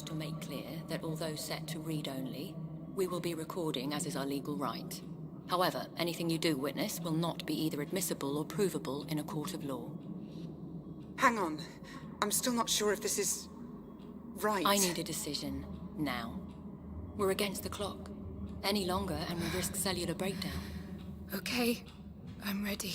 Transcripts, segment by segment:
To make clear that although set to read only, we will be recording as is our legal right. However, anything you do witness will not be either admissible or provable in a court of law. Hang on. I'm still not sure if this is... right. I need a decision now. We're against the clock. Any longer and we risk cellular breakdown. Okay, I'm ready.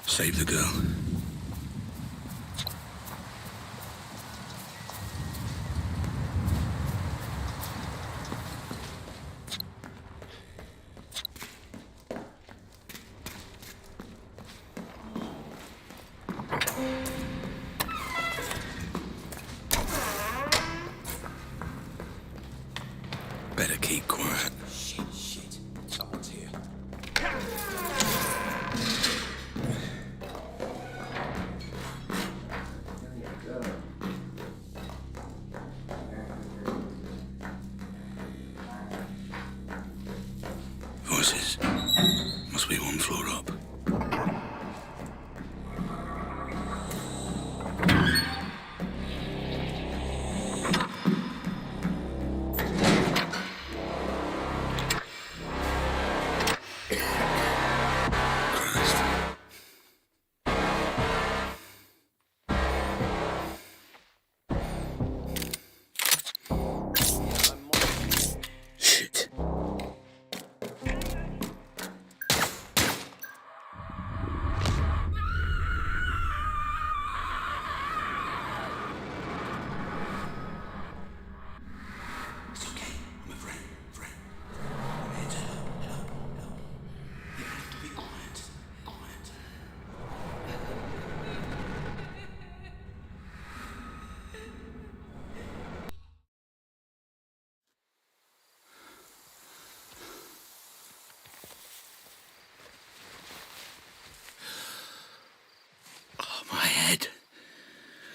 Save the girl. Better keep quiet. Shit. Someone's here. Voices. Must be one floor up.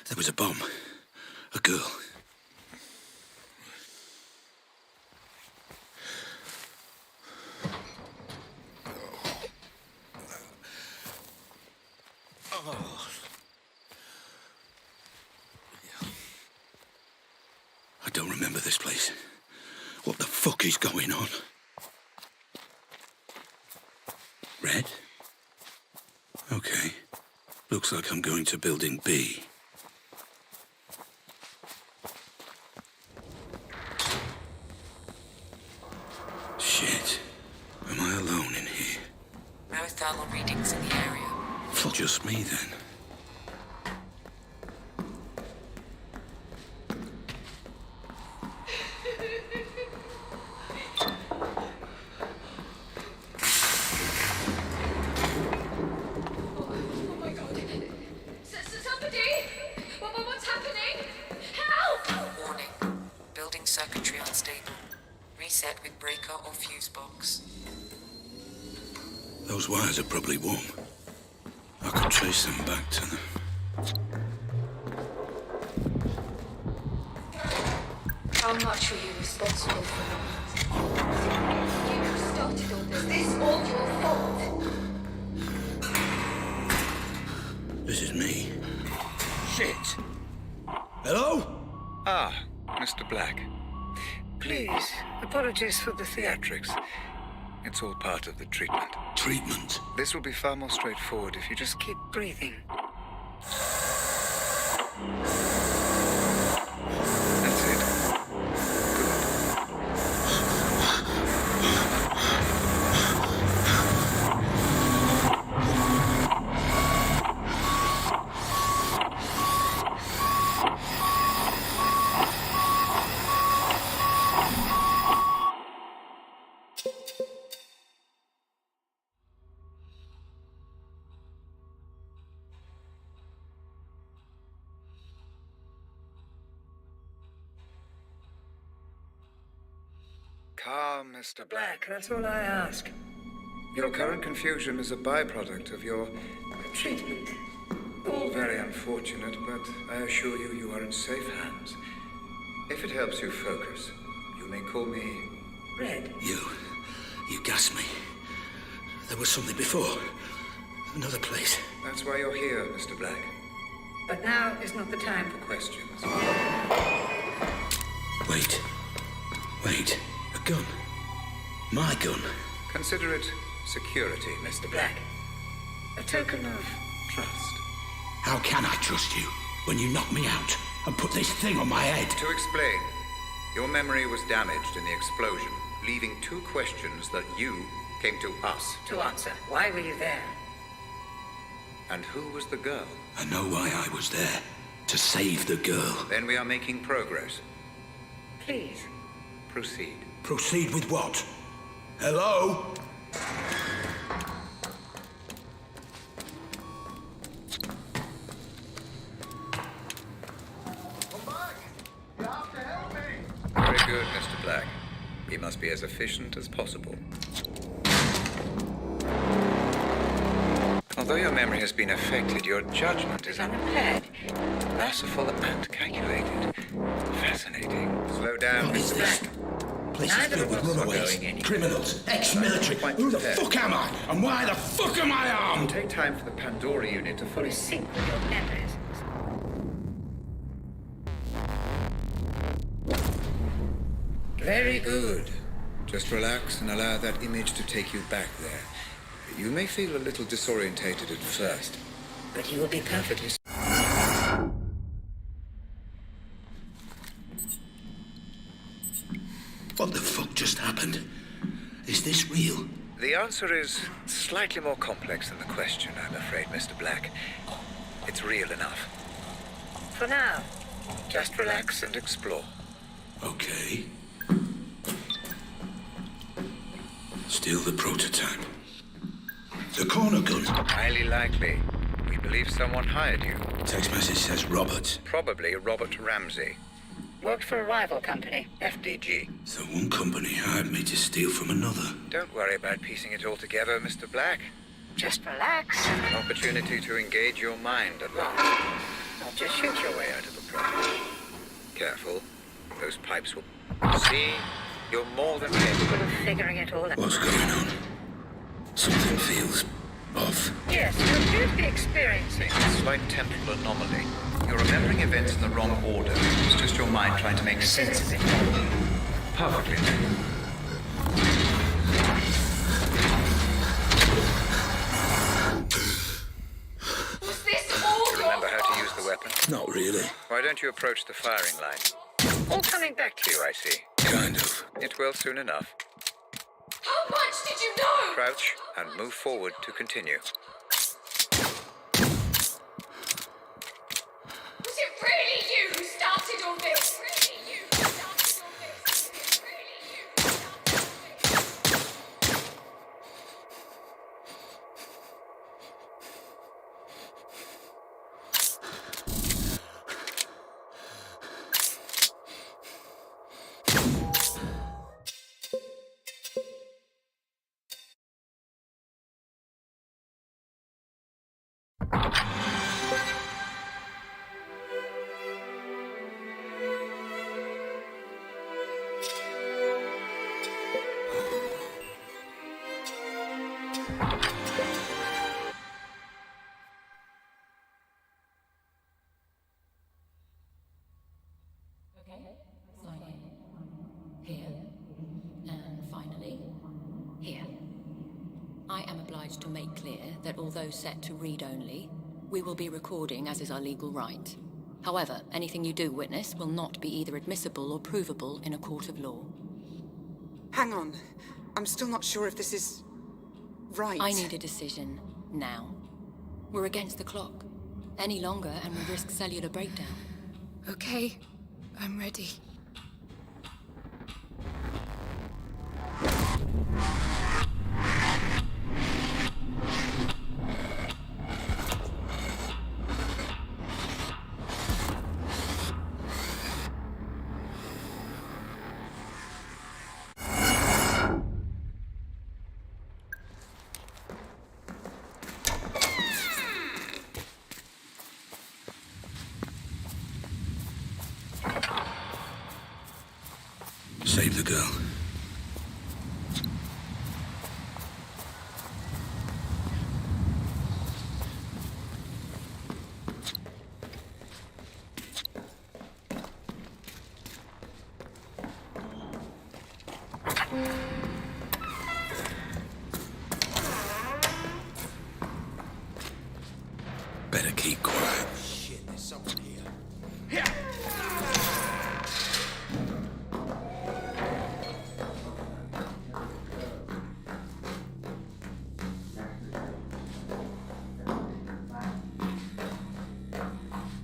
There was a bomb. A girl. I don't remember this place. What the fuck is going on? Red? Okay. Looks like I'm going to building B. Shit. Am I alone in here? No thermal readings in the area. Fuck, just me then. Circuitry unstable. Reset with breaker or fuse box. Those wires are probably warm. I could trace them back to them. How much are you responsible for? You started all this. This is all your fault. This is me. Shit. Hello? Ah, Mr. Black. Please, apologies for the theatrics. It's all part of the treatment. Treatment? This will be far more straightforward if you just keep breathing. That's it. Good. Calm, Mr. Black. That's all I ask. Your current confusion is a byproduct of your treatment. All very unfortunate, but I assure you, you are in safe hands. If it helps you focus, you may call me Red. You gassed me. There was something before. Another place. That's why you're here, Mr. Black. But now is not the time for questions. Wait. A gun. My gun. Consider it security, Mr. Black. A token of trust. How can I trust you when you knock me out and put this thing on my head? To explain, your memory was damaged in the explosion, leaving two questions that you came to us to answer. Why were you there? And who was the girl? I know why I was there. To save the girl. Then we are making progress. Please, proceed. Proceed with what? Hello? Very good, Mr. Black. He must be as efficient as possible. Although your memory has been affected, your judgment is unimpaired. Merciful and calculated. Fascinating. Slow down, What is Mr. this? Black. Place is Neither filled of with us are runaways, going anywhere. criminals, ex-military. Quite Who the prepared. fuck am I? And why the fuck am I armed? Take time for the Pandora unit to fully sync with your memories. Very good. Just relax and allow that image to take you back there. You may feel a little disorientated at first, but you will be perfectly... What the fuck just happened? Is this real? The answer is slightly more complex than the question, I'm afraid, Mr. Black. It's real enough. For now, just relax and explore. Okay. Still the prototype. The corner gun. Highly likely. We believe someone hired you. Text message says Robert. Probably Robert Ramsey. Worked for a rival company, FDG. So one company hired me to steal from another. Don't worry about piecing it all together, Mr. Black. Just relax. An opportunity to engage your mind at last. Not just shoot your way out of the problem. Careful. Those pipes will... See? You're more than capable of figuring it all out. What's going on? Something feels off. Yes, you appear to be experiencing a slight temporal anomaly. You're remembering events in the wrong order. It's just your mind trying to make sense of it. Perfectly. Was this all You your remember how to use the weapon? Not really. Why don't you approach the firing line? All coming back to you, I see. Kind of. It will soon enough. How much did you know? Crouch and move forward to continue. Was it really you who started all this? Really you who started all this? Was it really you who started all this? Okay, sign in. Here. And finally, here. I am obliged to make clear that although set to read only, we will be recording as is our legal right. However, anything you do witness will not be either admissible or provable in a court of law. Hang on. I'm still not sure if this is... right. I need a decision now. We're against the clock. Any longer and we risk cellular breakdown. Okay, I'm ready. Save the girl. Better keep quiet. Shit, there's someone here.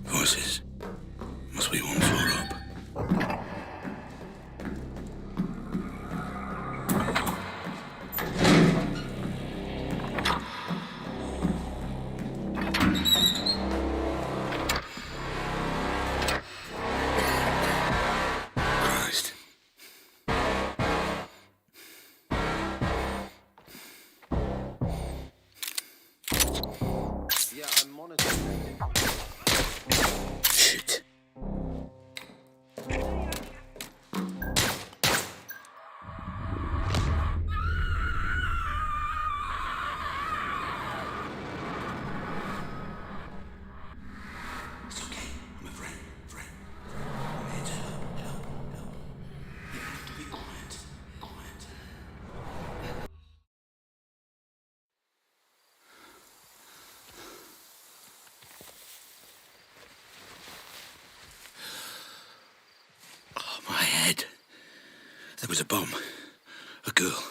Voices. Must be one floor up. Christ. Yeah, I'm monitoring. Shit. It's okay. I'm a friend. I'm here to help. You have to be quiet. Oh, my head. There was a bomb. A girl.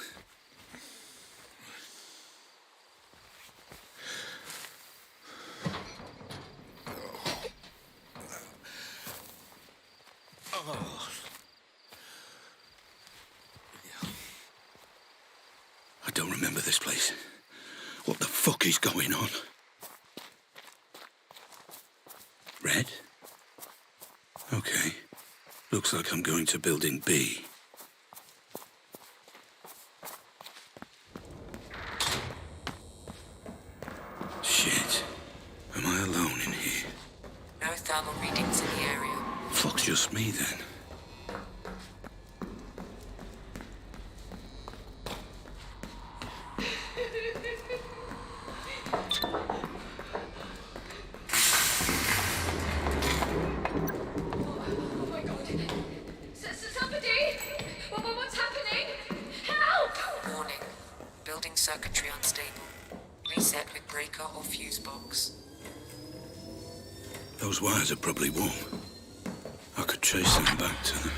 I don't remember this place. What the fuck is going on? Red? Okay. Looks like I'm going to building B. Shit. Am I alone in here? No thermal readings in the area. Fuck's just me then. Oh my god. Somebody! What's happening? Help! Warning. Building circuitry unstable. Reset with breaker or fuse box. Those wires are probably warm. I could trace them back to them.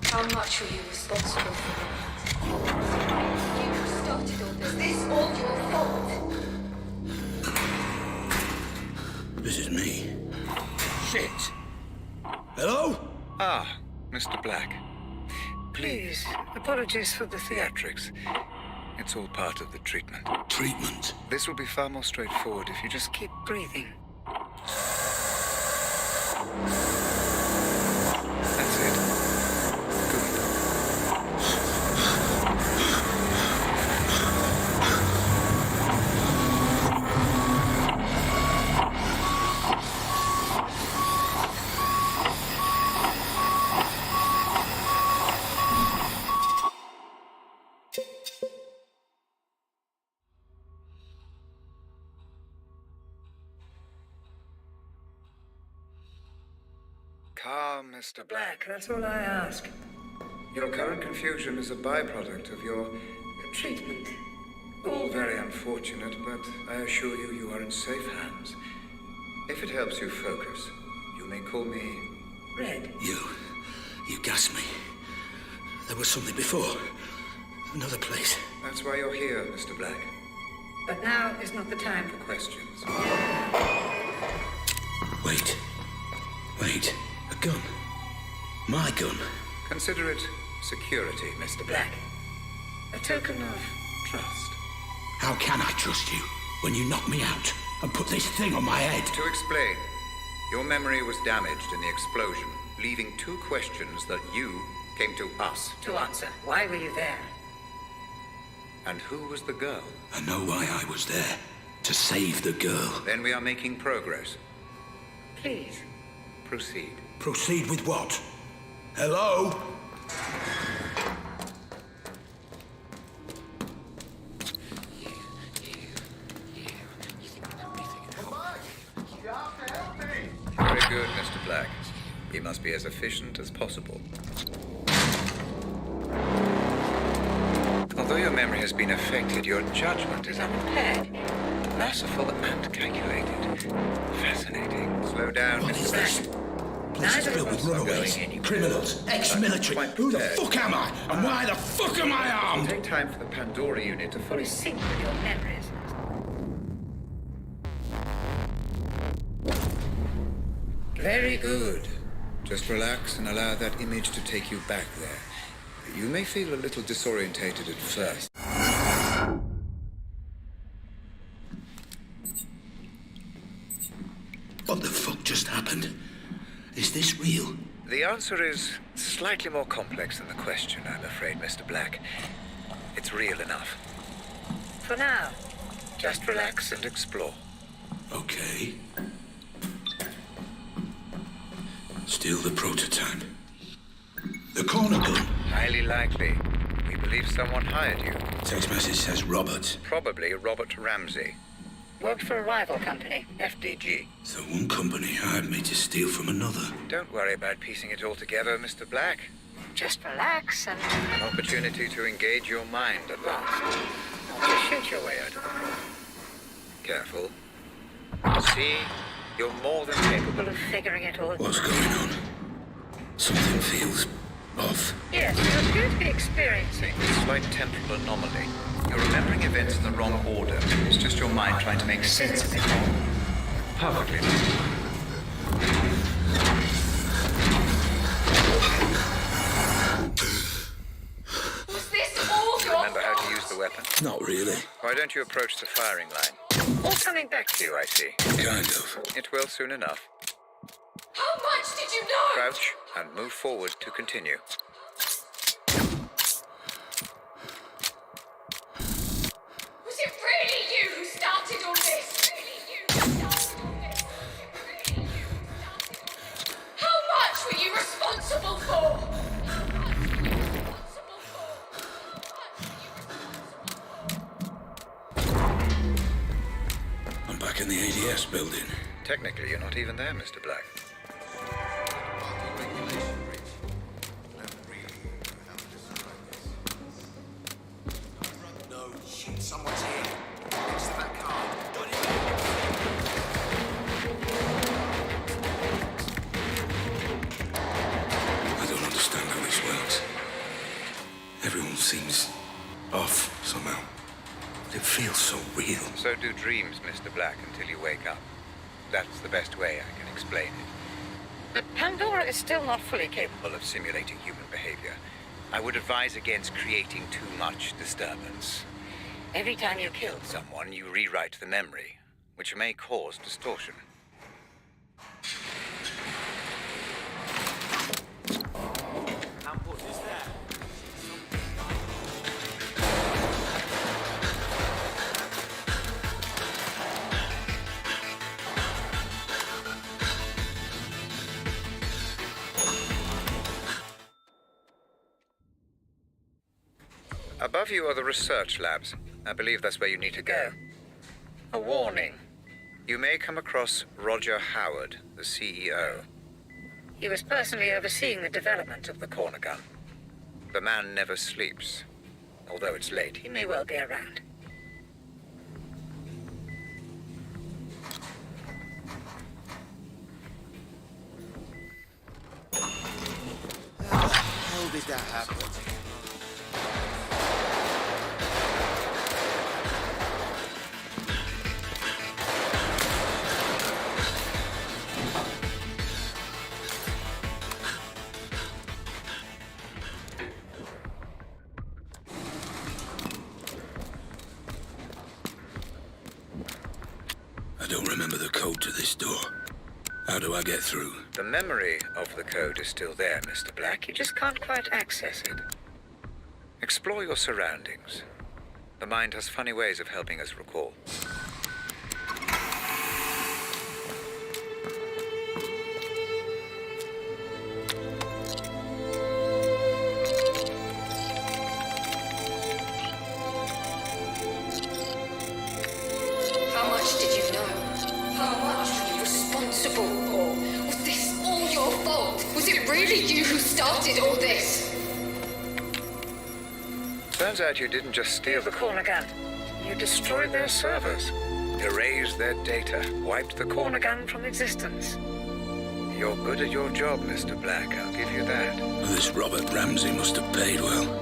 How much are you responsible for that? You started all this. This all your fault. This is me. Shit. Hello? Ah, Mr. Black. Please, apologies for the theatrics. It's all part of the treatment. Treatment. This will be far more straightforward if you just keep breathing. That's it. Good. Calm, Mr. Black. That's all I ask. Your current confusion is a byproduct of your treatment. All very unfortunate, but I assure you, you are in safe hands. If it helps you focus, you may call me Red. You gassed me. There was something before. Another place. That's why you're here, Mr. Black. But now is not the time for questions. Wait. A gun. My gun. Consider it security, Mr. Black. A token of trust. How can I trust you when you knocked me out and put this thing on my head? To explain, your memory was damaged in the explosion, leaving two questions that you came to us to answer. Why were you there? And who was the girl? I know why I was there. To save the girl. Then we are making progress. Please, proceed. Proceed with what? Hello? Very good, Mr. Black. You must be as efficient as possible. Although your memory has been affected, your judgment is unimpaired. Merciful and calculated. Fascinating. Slow down, What Mr. is Black. this? Place is filled with runaways, criminals, ex-military. Who the fuck am I? And why the fuck am I armed? Take time for the Pandora unit to fully sync with your memories. Very good. Just relax and allow that image to take you back there. You may feel a little disorientated at first. What the fuck just happened? Is this real? The answer is slightly more complex than the question, I'm afraid, Mr. Black. It's real enough. For now, just relax and explore. Okay. Still the prototype. The corner gun. Highly likely. We believe someone hired you. Text message says Robert. Probably Robert Ramsey. Worked for a rival company, FDG. So one company hired me to steal from another. Don't worry about piecing it all together, Mr. Black. Just relax and... An opportunity to engage your mind at last. Not to shoot your way out of the problem. Careful. See, you're more than capable of figuring it all. What's going on? Something feels off. Yes, you appear to be experiencing a slight temporal anomaly. You're remembering events in the wrong order. It's just your mind trying to make sense of it all. Perfectly normal. Was this all your Remember how to use the weapon? Not really. Why don't you approach the firing line? All coming back to you, I see. Kind of. It will soon enough. How much did you know? Crouch and move forward to continue. Was it really you who started all this? Really you who started all this? Was it really you who started all this? How much were you responsible for? How much were you responsible for? How much were you responsible for? I'm back in the ADS building. Technically, you're not even there, Mr. Black. No, shit, someone's here. Next to that car. I don't understand how this works. Everyone seems off somehow. It feels so real. So do dreams, Mr. Black, until you wake up. That's the best way I can explain it. But Pandora is still not fully capable of simulating human behavior. I would advise against creating too much disturbance. Every time you kill someone, you rewrite the memory, which may cause distortion. How important is that? Above you are the research labs. I believe that's where you need to go. A warning. You may come across Roger Howard, the CEO. He was personally overseeing the development of the corner gun. The man never sleeps. Although it's late, he may well be around. How did that happen? I don't remember the code to this door. How do I get through? The memory of the code is still there, Mr. Black. You just can't quite access it. Explore your surroundings. The mind has funny ways of helping us recall. much did you know? How much were you responsible for? Was this all your fault? Was it really you who started all this? Turns out you didn't just steal the Cornigan. You destroyed their servers, erased their data, wiped the Cornigan from existence. You're good at your job, Mr. Black, I'll give you that. This Robert Ramsey must have paid well.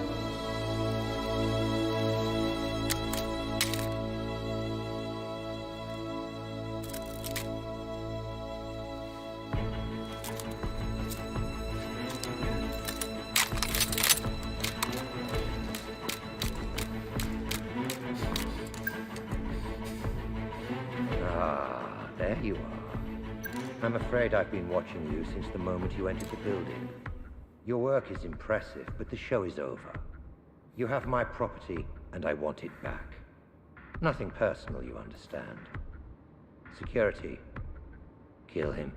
There you are. I'm afraid I've been watching you since the moment you entered the building. Your work is impressive, but the show is over. You have my property, and I want it back. Nothing personal, you understand. Security. Kill him.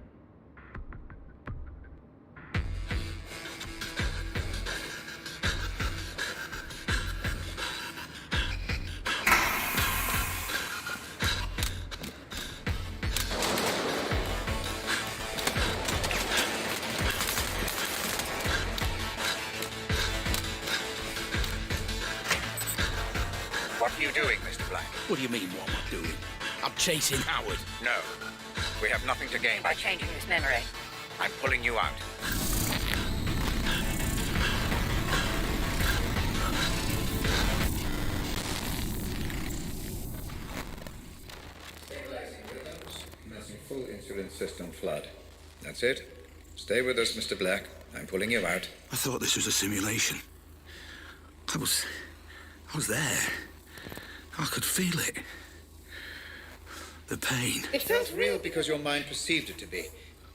What are you doing, Mr. Black? What do you mean, what am I doing? I'm chasing Howard. No. We have nothing to gain by changing his memory. I'm pulling you out. Stabilizing rhythms. Commencing full insulin system flood. That's it. Stay with us, Mr. Black. I'm pulling you out. I thought this was a simulation. I was there. I could feel it. The pain. It felt real because your mind perceived it to be.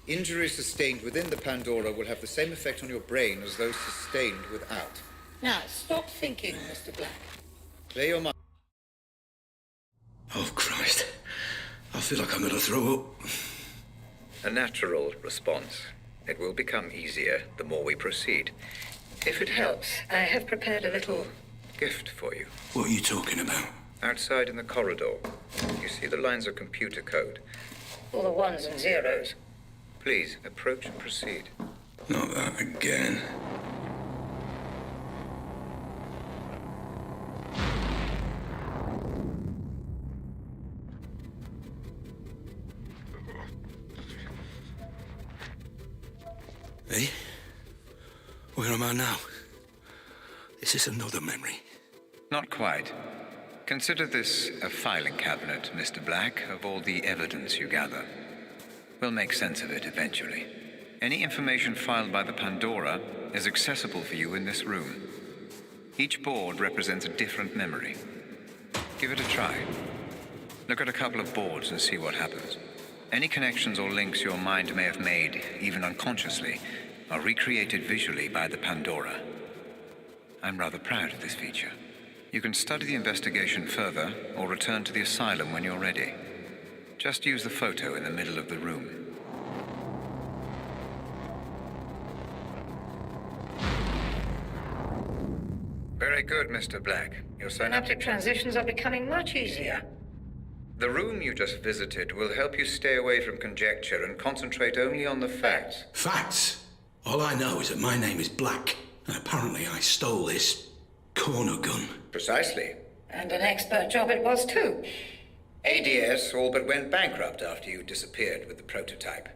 Injuries sustained within the Pandora will have the same effect on your brain as those sustained without. Now, stop thinking, Mr. Black. Clear your mind. Oh, Christ. I feel like I'm gonna throw up. A natural response. It will become easier the more we proceed. If it helps, I have prepared a little gift for you. What are you talking about? Outside in the corridor, you see the lines of computer code. All the ones and zeros. Please, approach and proceed. Not that again. Hey? Where am I now? Is this another memory? Not quite. Consider this a filing cabinet, Mr. Black, of all the evidence you gather. We'll make sense of it eventually. Any information filed by the Pandora is accessible for you in this room. Each board represents a different memory. Give it a try. Look at a couple of boards and see what happens. Any connections or links your mind may have made, even unconsciously, are recreated visually by the Pandora. I'm rather proud of this feature. You can study the investigation further or return to the asylum when you're ready. Just use the photo in the middle of the room. Very good, Mr. Black. Your synaptic transitions are becoming much easier. The room you just visited will help you stay away from conjecture and concentrate only on the facts. Facts? All I know is that my name is Black, and apparently I stole this corner gun. Precisely. And an expert job it was, too. ADS all but went bankrupt after you disappeared with the prototype.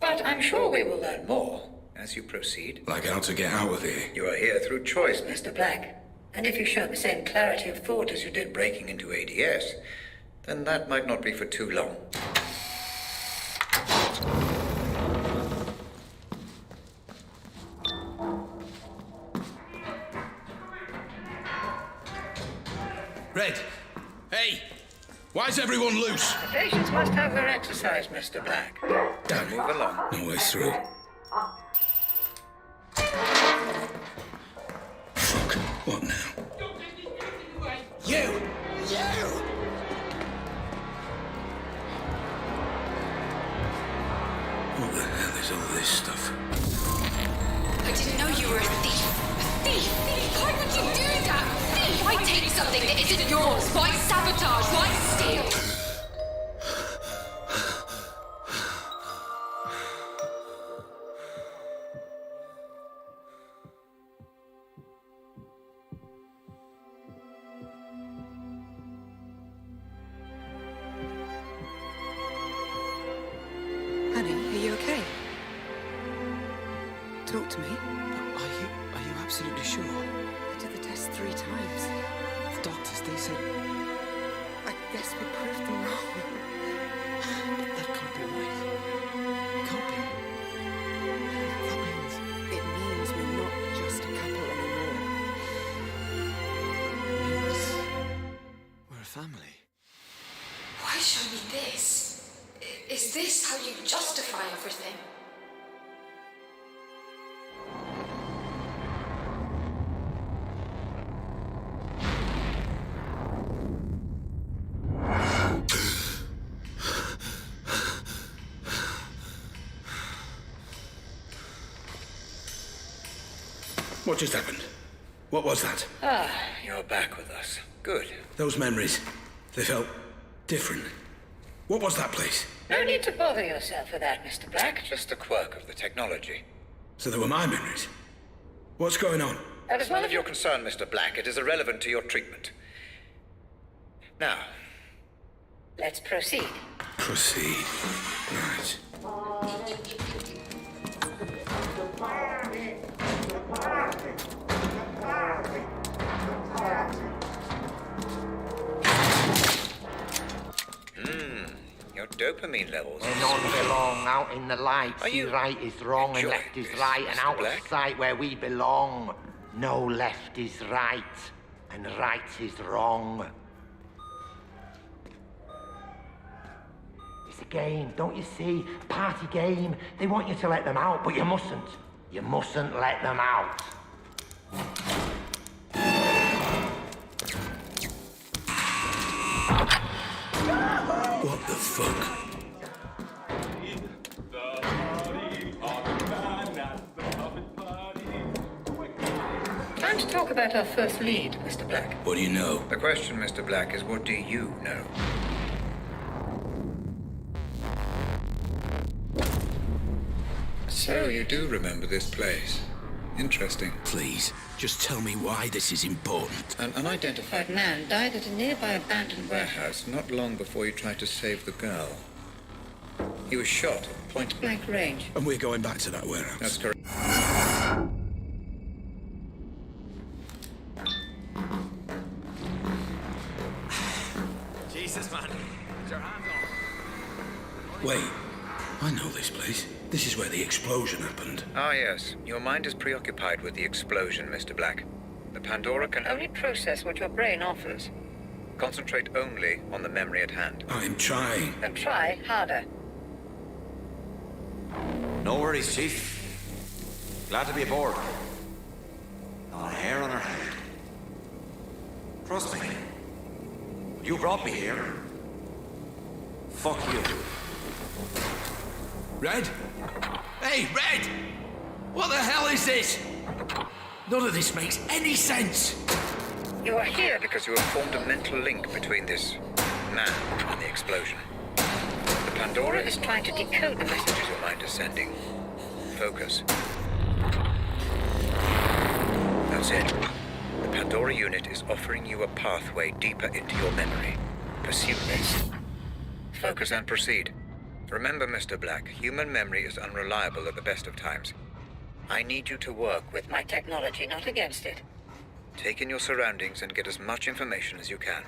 But I'm sure we will learn more as you proceed. Like how to get out of here. You are here through choice, Mr. Black. And if you show the same clarity of thought as you did breaking into ADS, then that might not be for too long. Red! Hey! Why is everyone loose? The patients must have their exercise, Mr. Black. Now move along. No way through. Fuck. What now? You! What the hell is all this stuff? I didn't know you were a thief. A thief? Why would you do that? Thief! Why take something that isn't yours? Why sabotage? Why steal? to me. But are you absolutely sure? I did the test 3 times. The doctors, they said... I guess we proved them wrong. But that can't be right. It can't be. That means... It means we're not just a couple anymore. It means... we're a family. Why show me this? Is this how you justify everything? What just happened? What was that? Ah, you're back with us. Good. Those memories, they felt different. What was that place? No need to bother yourself with that, Mr. Black. Just a quirk of the technology. So they were my memories. What's going on? That is None of your concern, Mr. Black. It is irrelevant to your treatment. Now, Let's proceed. Proceed. Right. your dopamine levels. They don't belong out in the light. Are See, you right is wrong and enjoying left is this, right, and Mr. out Black? of sight where we belong. No left is right, and right is wrong. It's a game, don't you see? Party game. They want you to let them out, but you mustn't. You mustn't let them out. What the fuck? Time to talk about our first lead, Mr. Black. What do you know? The question, Mr. Black, is what do you know? So you do remember this place. Interesting. Please, just tell me why this is important. An unidentified Man died at a nearby abandoned warehouse not long before you tried to save the girl. He was shot at point blank range. And we're going back to that warehouse. That's correct. Jesus, man. Get your hands on. Wait, I know this place. This is where the explosion happened. Ah, yes. Your mind is preoccupied with the explosion, Mr. Black. The Pandora can only Only process what your brain offers. concentrate only on the memory at hand. I'm trying. Then try harder. No worries, Chief. Glad to be aboard. Not a hair on her head. Trust me. You brought me here. Fuck you. Red? Hey, Red! What the hell is this? None of this makes any sense. You are here Because you have formed a mental link between this man and the explosion. The Pandora is trying to decode the messages. your mind is sending. Focus. That's it. The Pandora unit is offering you a pathway deeper into your memory. Pursue this. Focus and proceed. Remember, Mr. Black, human memory is unreliable at the best of times. I need you to work with my technology, not against it. Take in your surroundings and get as much information as you can.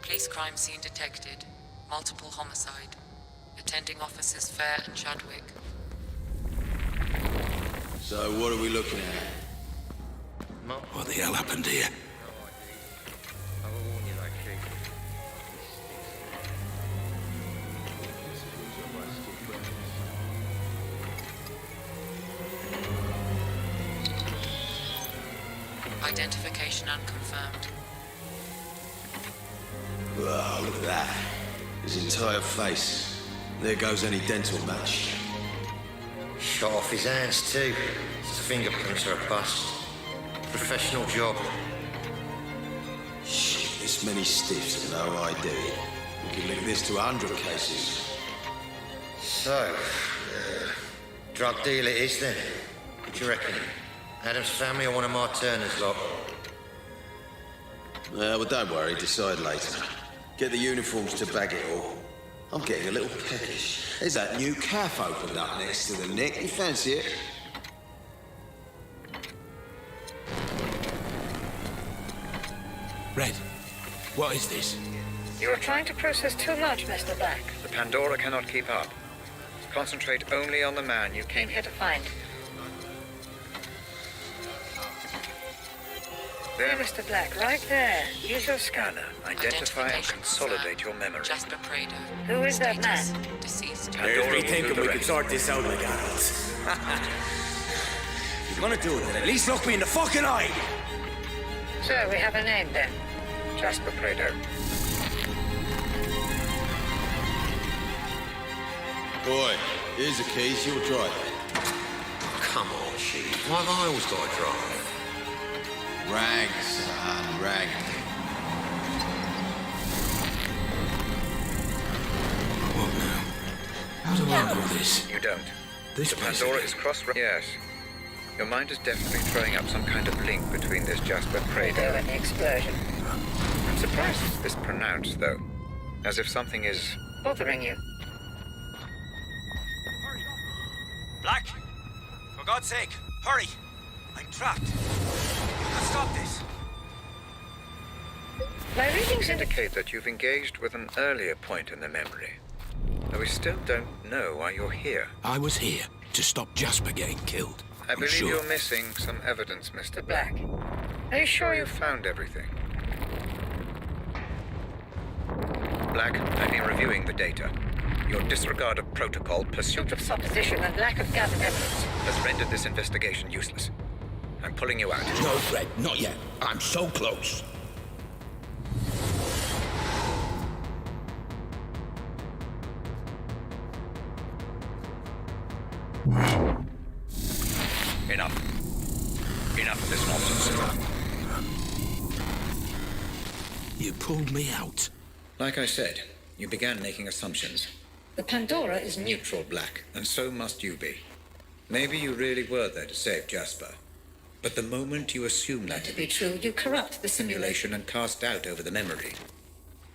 Police crime scene detected. Multiple homicide. Attending officers Fair and Chadwick. So, what are we looking at? What the hell happened here? Identification unconfirmed. Wow, look at that. His entire face. There goes any dental match. Shot off his hands too. His fingerprints are a bust. Professional job. Shit, this many stiffs and no ID. We could link this to 100 cases. So, drug deal it is then. What do you reckon? Adam's family or one of my Turner's lot? Well, don't worry, decide later. Get the uniforms to bag it all. I'm getting a little peckish. There's that new cafe opened up next to the Nick. You fancy it? Red, what is this? You are trying to process too much, Mr. Black. The Pandora cannot keep up. Concentrate only on the man you came here to find. There, Mr. Black, right there. Use your scanner. Identify and consolidate your memory. Jasper Prado. Who is that man? Deceased. Pandora will do the rest. sort this out like adults. You're gonna do it, then at least look me in the fucking eye! So, we have a name then. Jasper Prado. Boy, here's a case, you'll drive it. Come on, Chief. Why have I always got to drive? Rank, son, rank. What now? How do I know this? You don't. This The place Pandora again? is cross... Yes. Your mind is definitely throwing up some kind of link between this Jasper Prado And the explosion. I'm surprised it's this pronounced, though. As if something is... Bothering you. Black! For God's sake, hurry! I'm trapped. You can stop this. My readings indicate that you've engaged with an earlier point in the memory. Though we still don't know why you're here. I was here to stop Jasper getting killed. I I'm believe sure. you're missing some evidence, Mr. Black. Are you sure you found everything? Black, I've been reviewing the data. Your disregard of protocol, pursuit of Supposition and lack of gathered evidence. has rendered this investigation useless. I'm pulling you out. No, Fred, not yet. I'm so close. Enough. Enough of this nonsense. You pulled me out. Like I said, you began making assumptions. The Pandora is new. Neutral, Black, and so must you be. Maybe you really were there to save Jasper. But the moment you assume that To be true, you corrupt the simulation. simulation and cast doubt over the memory.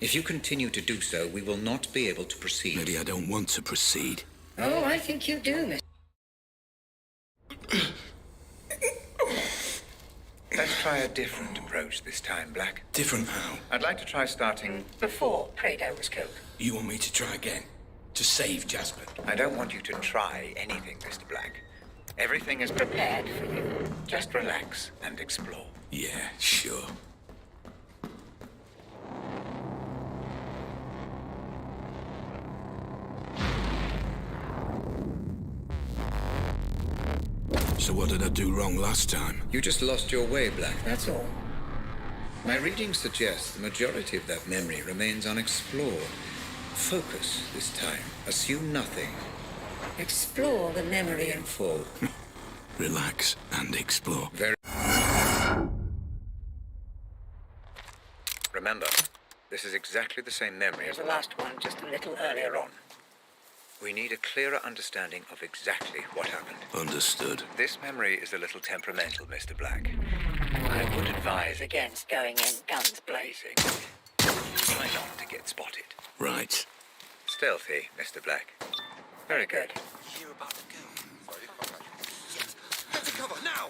If you continue to do so, we will not be able to proceed. Maybe I don't want to proceed. Oh, I think you do, Mr. Let's try a different approach this time, Black. Different how? I'd like to try starting... Before Prado was killed. You want me to try again? To save Jasper? I don't want you to try anything, Mr. Black. Everything is Prepared for you. Just relax and explore. Yeah, sure. So what did I do wrong last time? You just lost your way, Black. That's all. My readings suggest the majority of that memory remains unexplored. Focus this time. Assume nothing. Explore the memory In full. Relax and explore. Very... Remember, this is exactly the same memory as the last one, just a little earlier on. We need a clearer understanding of exactly what happened. Understood. This memory is a little temperamental, Mr. Black. I would advise Against going in guns blazing. try not to get spotted. Right. Stealthy, Mr. Black. Very good. You're about to go. Get to cover, now!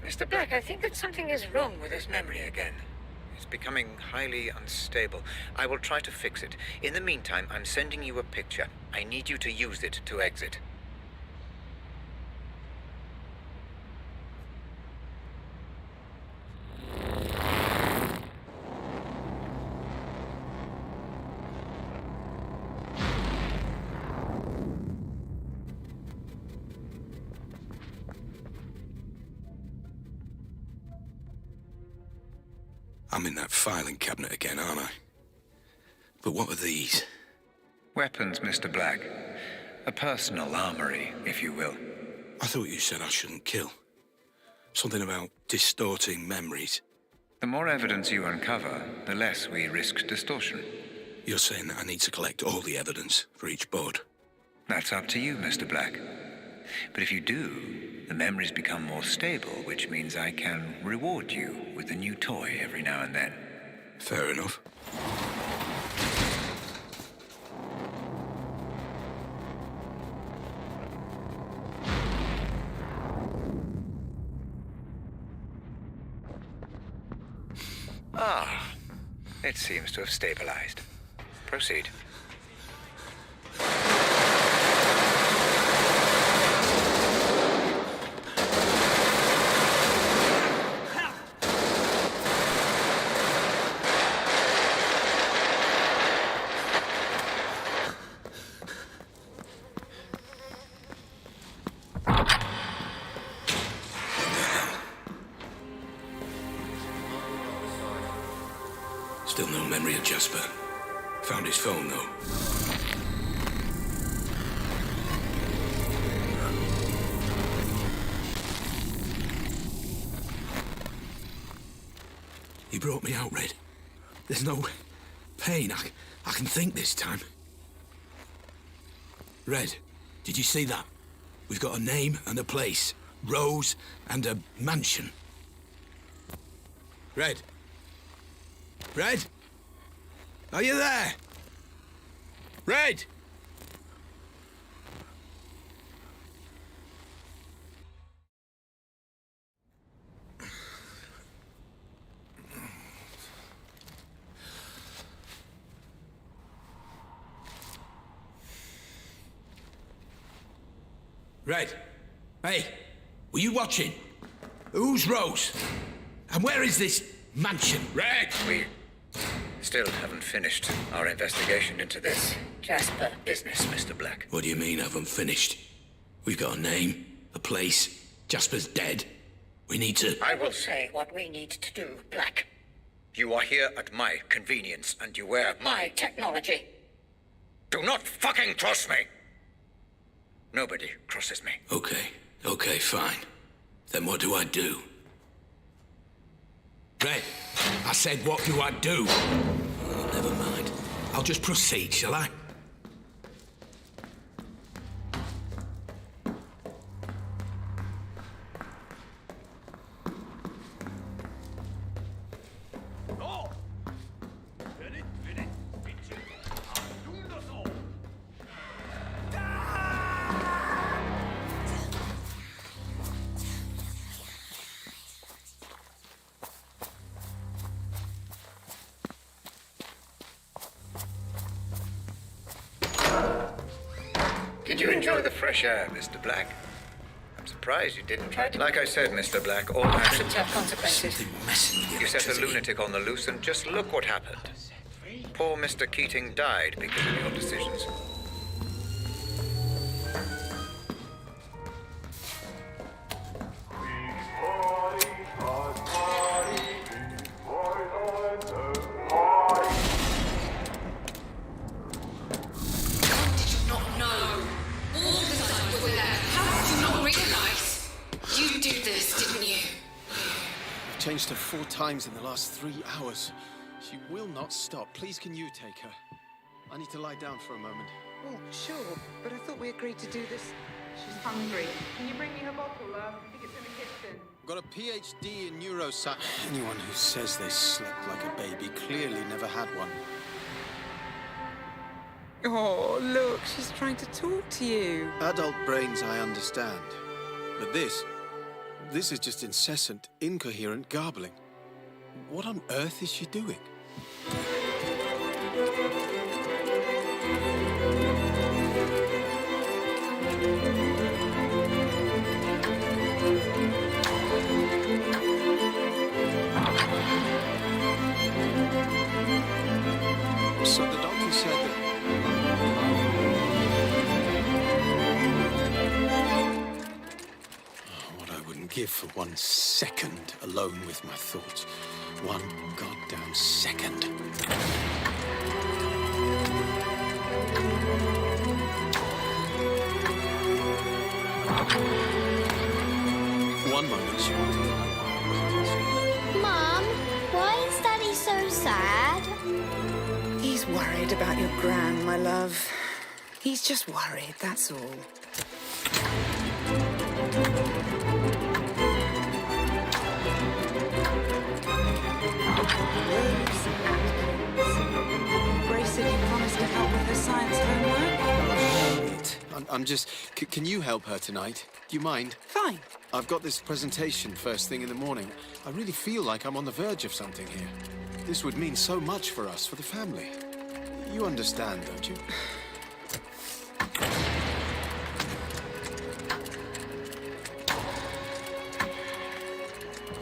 Mr. Black, I think that something is wrong with his memory Again. It's becoming highly unstable. I will try to fix it. In the meantime, I'm sending you a picture. I need you to use it to exit. I'm in that filing cabinet again, aren't I? But what are these? Weapons, Mr. Black. A personal armory, if you will. I thought you said I shouldn't kill. Something about distorting memories. The more evidence you uncover, the less we risk distortion. You're saying that I need to collect all the evidence for each board? That's up to you, Mr. Black. But if you do, the memories become more stable, which means I can reward you with a new toy every now and then. Fair enough. Ah, it seems to have stabilized. Proceed. Still no memory of Jasper. Found his phone, though. He brought me out, Red. There's no pain. I can think this time. Red, did you see that? We've got a name and a place. Rose and a mansion. Red? Red? Are you there? Red? Red? Hey, were you watching? Who's Rose? And where is this mansion? Red! We still haven't finished our investigation into this Jasper business, Mr. Black. What do you mean, haven't finished? We've got a name, a place. Jasper's dead. We need to... I will say what we need to do, Black. You are here at my convenience, and you wear My technology. Do not fucking cross me! Nobody crosses me. Okay, fine. Then what do I do? Red, I said, what do I do? Oh, never mind. I'll just proceed, shall I? Did you enjoy the fresh air, Mr. Black? I'm surprised you didn't. Like I said, Mr. Black, all actions have consequences. You set a lunatic on the loose, and just look what happened. Poor Mr. Keating died because of your decisions. Changed her 4 times in the last 3 hours. She will not stop. Please, can you take her? I need to lie down for a moment. Oh, sure. But I thought we agreed to do this. She's hungry. Can you bring me her bottle? I think it's in the kitchen. Got a PhD in neuroscience. Anyone who says they slept like a baby clearly never had one. Oh, look, she's trying to talk to you. Adult brains, I understand. But this is just incessant, incoherent garbling. What on earth is she doing? So the doctor said that... What I wouldn't give for 1 second alone with my thoughts. 1 goddamn second. One moment she wanted to know why I wasn't in school. Mom, Why is Daddy so sad? He's worried about your gran, my love. He's just worried, that's all. Grace said you promised to help with her science homework. I'm just... can you help her tonight? Do you mind? Fine. I've got this presentation first thing in the morning. I really feel like I'm on the verge of something here. This would mean so much for us, for the family. You understand, don't you?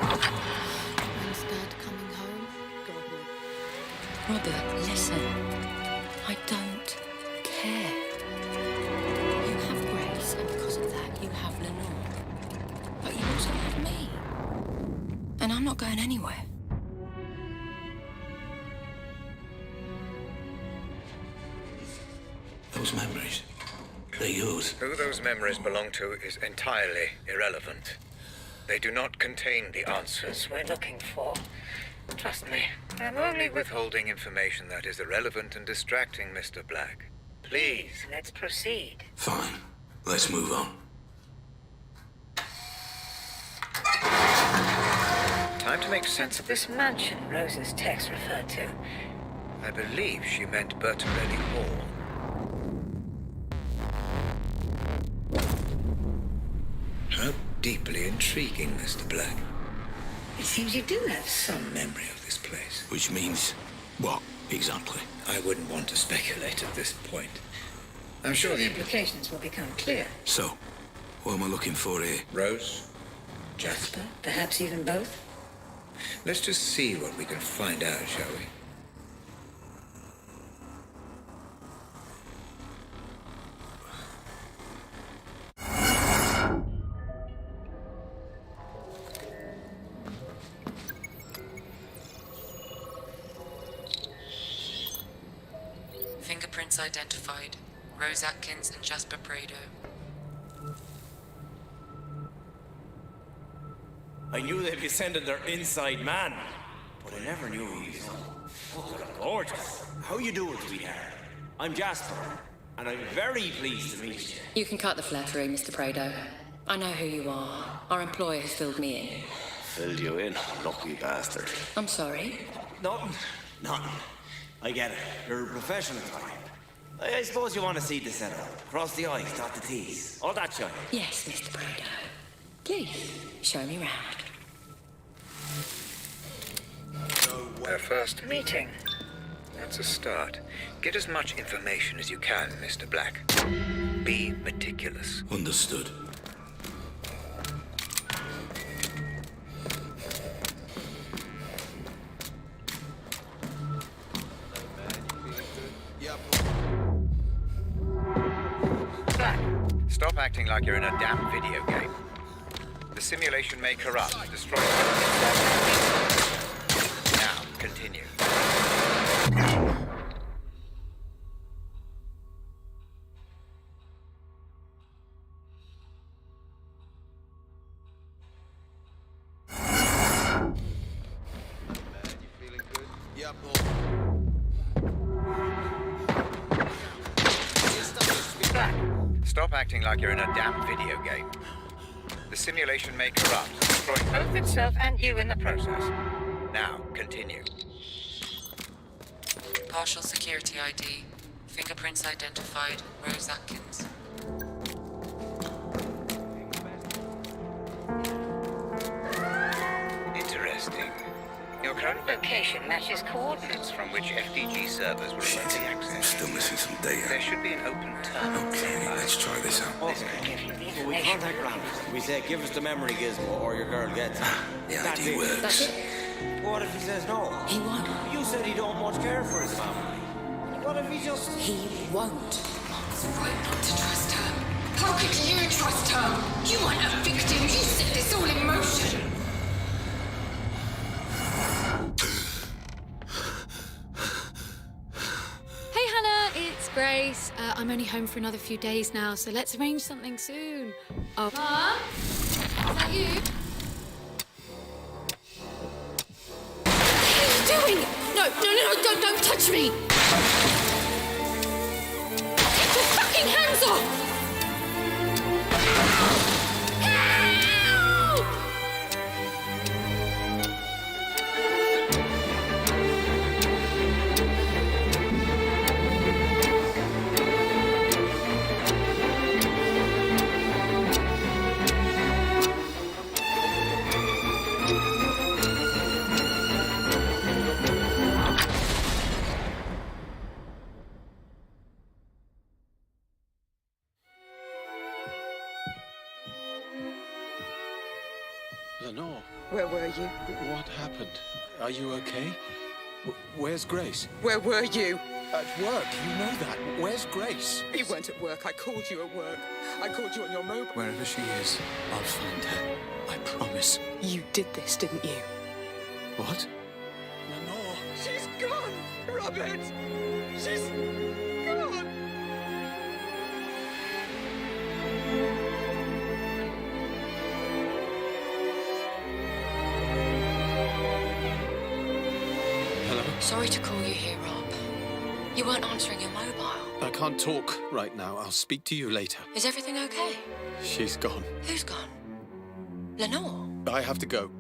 When's Dad coming home? Robert, listen. I don't care. You have Grace, and because of that, you have Lenore. But you also have me. And I'm not going anywhere. Those memories, they're yours. Who those memories belong to is entirely irrelevant. They do not contain the answers we're looking for. Trust me, I'm only withholding information that is irrelevant and distracting, Mr. Black. Please, let's proceed. Fine. Let's move on. Time to make sense of this mansion Rose's text referred to. I believe she meant Bertarelli Hall. How deeply intriguing, Mr. Black. It seems you do have some memory of this place. Which means what, exactly? I wouldn't want to speculate at this point. I'm sure the implications will become clear. So, what am I looking for here? Rose? Jasper? Perhaps even both? Let's just see what we can find out, shall we? Fingerprints identified. Rose Atkins and Jasper Prado. I knew they'd be sending their inside man, but I never knew he was so fucking gorgeous. How you doing, sweetheart? I'm Jasper, and I'm very pleased to meet you. You can cut the flattery, Mr. Prado. I know who you are. Our employer has filled me in. Filled you in, lucky bastard. I'm sorry. Nothing. I get it. You're a professional type. I suppose you want to see the setup. Cross the I's, dot the T's. All that shit. Yes, Mr. Prado. Please, show me round. Our first meeting. That's a start. Get as much information as you can, Mr. Black. Be meticulous. Understood. Black, stop acting like you're in a damn video game. The simulation may corrupt, destroy... Now, continue. Black, stop acting like you're in a damn video game. The simulation may corrupt, destroying both itself and you in the process. Now, continue. Partial security ID. Fingerprints identified. Rose Atkins. Interesting. Your current location matches coordinates from which FDG servers were remotely accessed. Still missing some data. There should be an open terminal. Okay, let's try this out. This will give you the We information. contact Ramos. We say, give us the memory gizmo or your girl gets it. The That's ID it. works. That's it. What if he says no? He won't. You said he don't much care for his family. What if he just... He won't. It's right not to trust her. How could you trust her? You weren't a victim. You set this all in motion. Hey Hannah, it's Grace. I'm only home for another few days now, so let's arrange something soon. Oh. Mom? Is that you? touch me! Take your fucking hands off! Help! Lenore, Where were you? what happened? Are you okay? Where's Grace? Where were you? At work, you know that. Where's Grace? You weren't at work. I called you at work. I called you on your mobile. Wherever she is, I'll find her. I promise. You did this, didn't you? What? Lenore! She's gone, Robert! She's gone! Hello? Sorry to call you here, Rob. You weren't answering your mobile. I can't talk right now. I'll speak to you later. Is everything okay? She's gone. Who's gone? Lenore? I have to go.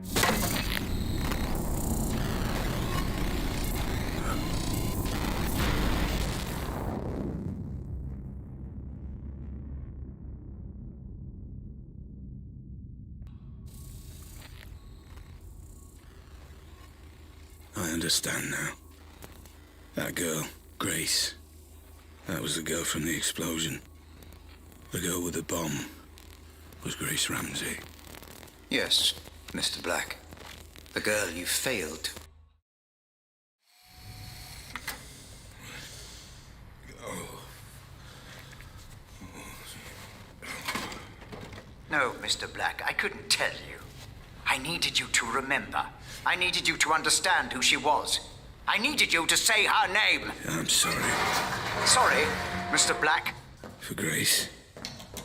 I understand now. That girl, Grace. That was the girl from the explosion. The girl with the bomb was Grace Ramsey. Yes, Mr. Black. The girl you failed. No, Mr. Black, I couldn't tell you. I needed you to remember. I needed you to understand who she was. I needed you to say her name. I'm sorry. Sorry, Mr. Black. For Grace.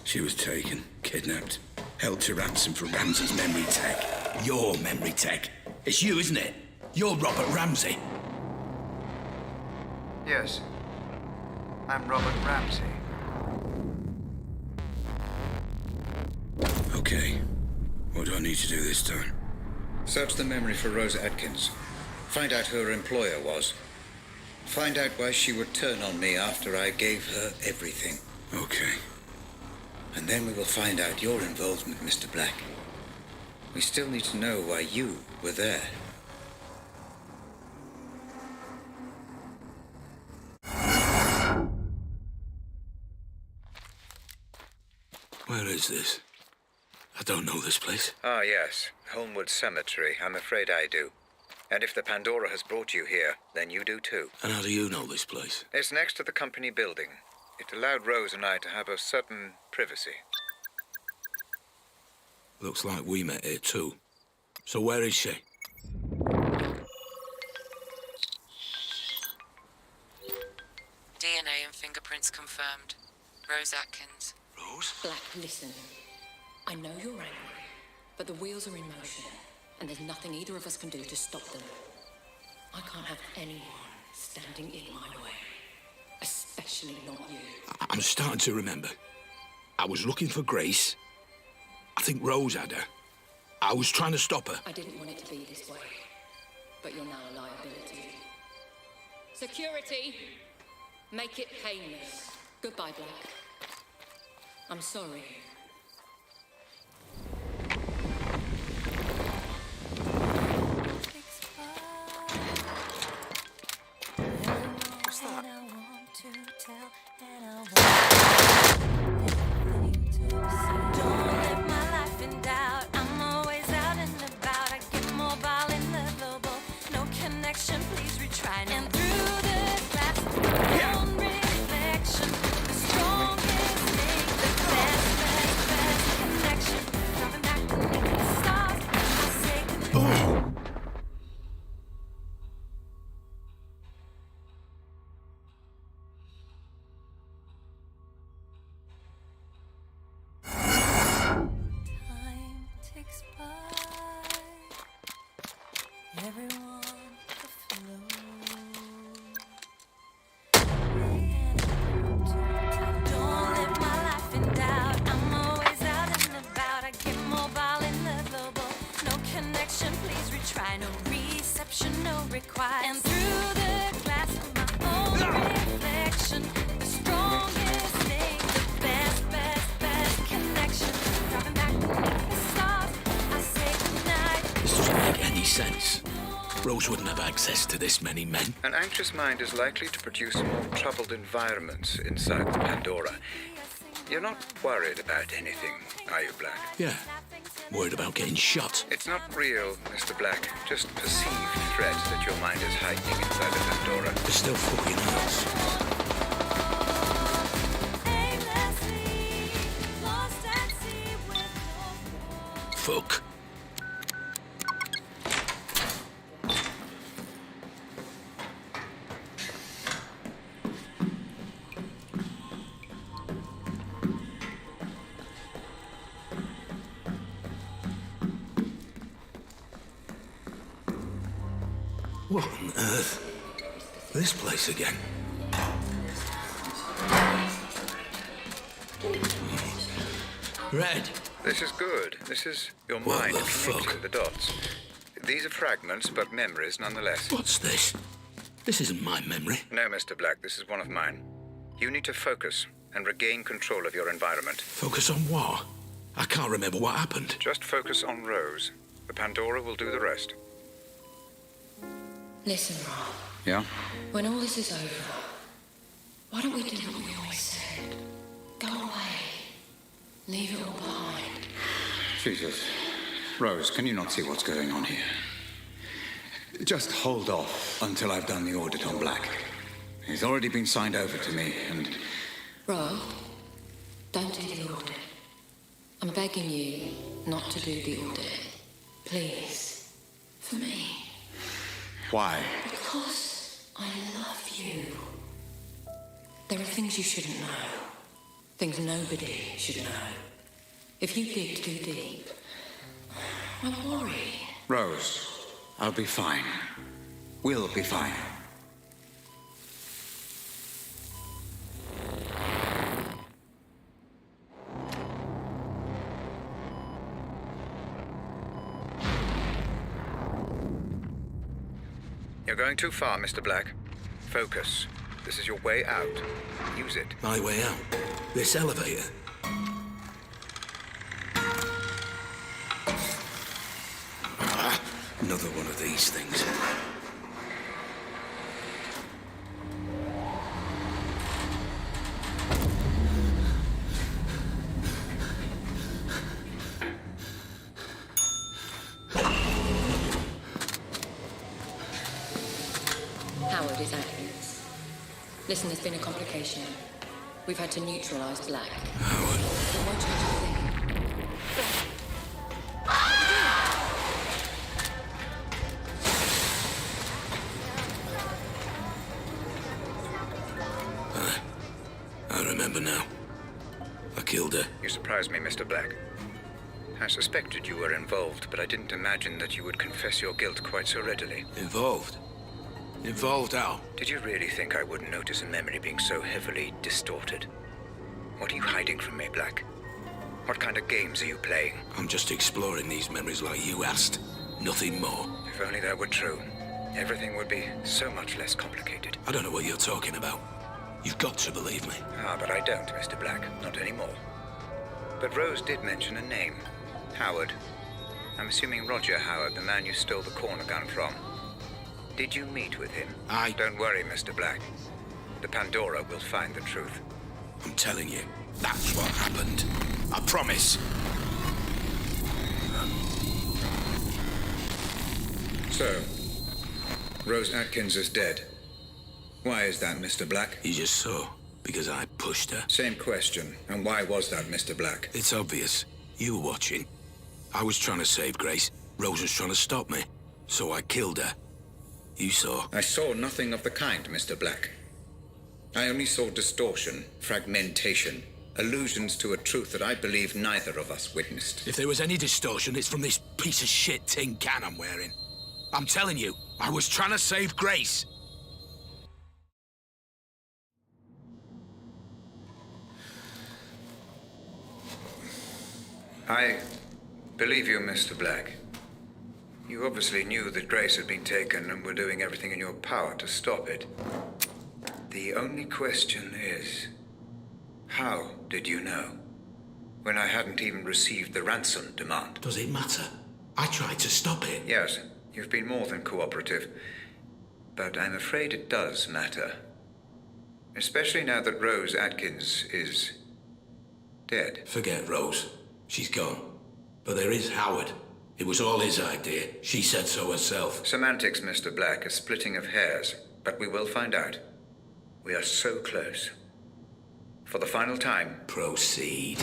She was taken, kidnapped, held to ransom for Ramsey's memory tech. Your memory tech. It's you, isn't it? You're Robert Ramsey. Yes. I'm Robert Ramsey. Okay. What do I need to do this time? Search the memory for Rose Atkins. Find out who her employer was. Find out why she would turn on me after I gave her everything. Okay. And then we will find out your involvement, Mr. Black. We still need to know why you were there. Where is this? I don't know this place. Ah, yes. Holmwood Cemetery. I'm afraid I do. And if the Pandora has brought you here, then you do too. And how do you know this place? It's next to the company building. It allowed Rose and I to have a certain privacy. Looks like we met here too. So where is she? DNA and fingerprints confirmed. Rose Atkins. Rose? Black, listen. I know you're angry, but the wheels are in motion, and there's nothing either of us can do to stop them. I can't have anyone standing in my way, especially not you. I'm starting to remember. I was looking for Grace. I think Rose had her. I was trying to stop her. I didn't want it to be this way, but you're now a liability. Security! Make it painless. Goodbye, Black. I'm sorry. What's that? connection, please retry. No reception, no required. And through the glass of my own reflection, the strongest thing, the best connection. Dropping back beneath the stars, I say goodnight. This doesn't make any sense. Rose wouldn't have access to this many men. An anxious mind is likely to produce more troubled environments inside the Pandora. You're not worried about anything, are you, Black? Yeah. Worried about getting shot. It's not real, Mr. Black. Just perceived threats that your mind is heightening inside the Pandora. They're still fucking us. Fuck. What on earth? This place again? Red. This is good. This is your What mind the connecting fuck? the dots. These are fragments, but memories nonetheless. What's this? This isn't my memory. No, Mr. Black, this is one of mine. You need to focus and regain control of your environment. Focus on what? I can't remember what happened. Just focus on Rose. The Pandora will do the rest. Listen, Rob. Yeah? When all this is over, why don't we do what we always said? Go away. Leave it all behind. Jesus. Rose, can you not see what's going on here? Just hold off until I've done the audit on Black. He's already been signed over to me, and... Rob, don't do the audit. I'm begging you not to do the audit. Please. For me. Why? Because I love you. There are things you shouldn't know. Things nobody should know. If you dig too deep, I worry. Rose, I'll be fine. We'll be fine. You're going too far, Mr. Black. Focus. This is your way out. Use it. My way out? This elevator? Another one of these things. Howard is Atkins. Listen, there's been a complication. We've had to neutralize Black. Howard. It won't change a thing. I remember now. I killed her. You surprised me, Mr. Black. I suspected you were involved, but I didn't imagine that you would confess your guilt quite so readily. Involved? Involved how? Did you really think I wouldn't notice a memory being so heavily distorted? What are you hiding from me, Black? What kind of games are you playing? I'm just exploring these memories like you asked. Nothing more. If only that were true, everything would be so much less complicated. I don't know what you're talking about. You've got to believe me. Ah, but I don't, Mr. Black. Not anymore. But Rose did mention a name. Howard. I'm assuming Roger Howard, the man you stole the corner gun from. Did you meet with him? Don't worry, Mr. Black. The Pandora will find the truth. I'm telling you, that's what happened. I promise. So, Rose Atkins is dead. Why is that, Mr. Black? You just saw, because I pushed her. Same question. And why was that, Mr. Black? It's obvious. You were watching. I was trying to save Grace. Rose was trying to stop me. So I killed her. You saw. I saw nothing of the kind, Mr. Black. I only saw distortion, fragmentation, allusions to a truth that I believe neither of us witnessed. If there was any distortion, it's from this piece of shit tin can I'm wearing. I'm telling you, I was trying to save Grace. I believe you, Mr. Black. You obviously knew that Grace had been taken and were doing everything in your power to stop it. The only question is, how did you know? When I hadn't even received the ransom demand. Does it matter? I tried to stop it. Yes, you've been more than cooperative. But I'm afraid it does matter. Especially now that Rose Atkins is dead. Forget Rose. She's gone. But there is Howard. It was all his idea. She said so herself. Semantics, Mr. Black, a splitting of hairs. But we will find out. We are so close. For the final time. Proceed.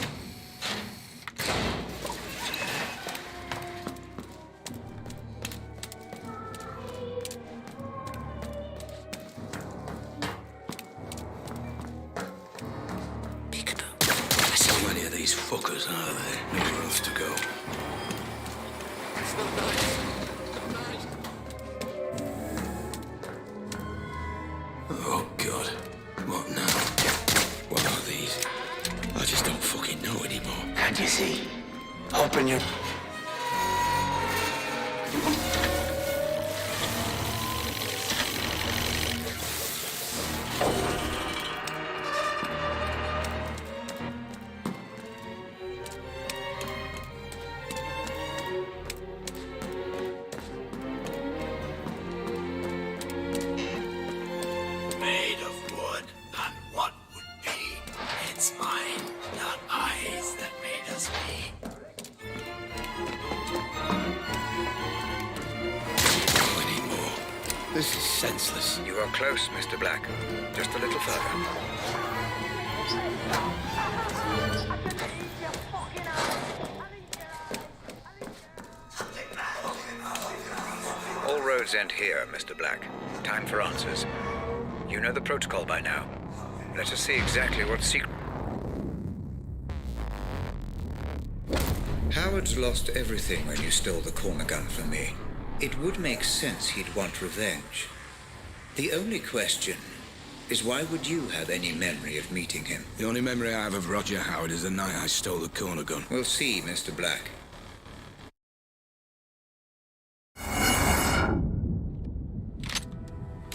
How many of these fuckers are there? Nowhere else to go. Oh, God. What now? What are these? I just don't fucking know anymore. Can't you see? Open your... Made of wood, and what would be? It's mine, not eyes that made us be. Not anymore. This is senseless. You are close, Mr. Black. Just a little further. All roads end here, Mr. Black. Time for answers. You know the protocol by now. Let us see exactly what secret... Howard's lost everything when you stole the corner gun from me. It would make sense he'd want revenge. The only question is why would you have any memory of meeting him? The only memory I have of Roger Howard is the night I stole the corner gun. We'll see, Mr. Black.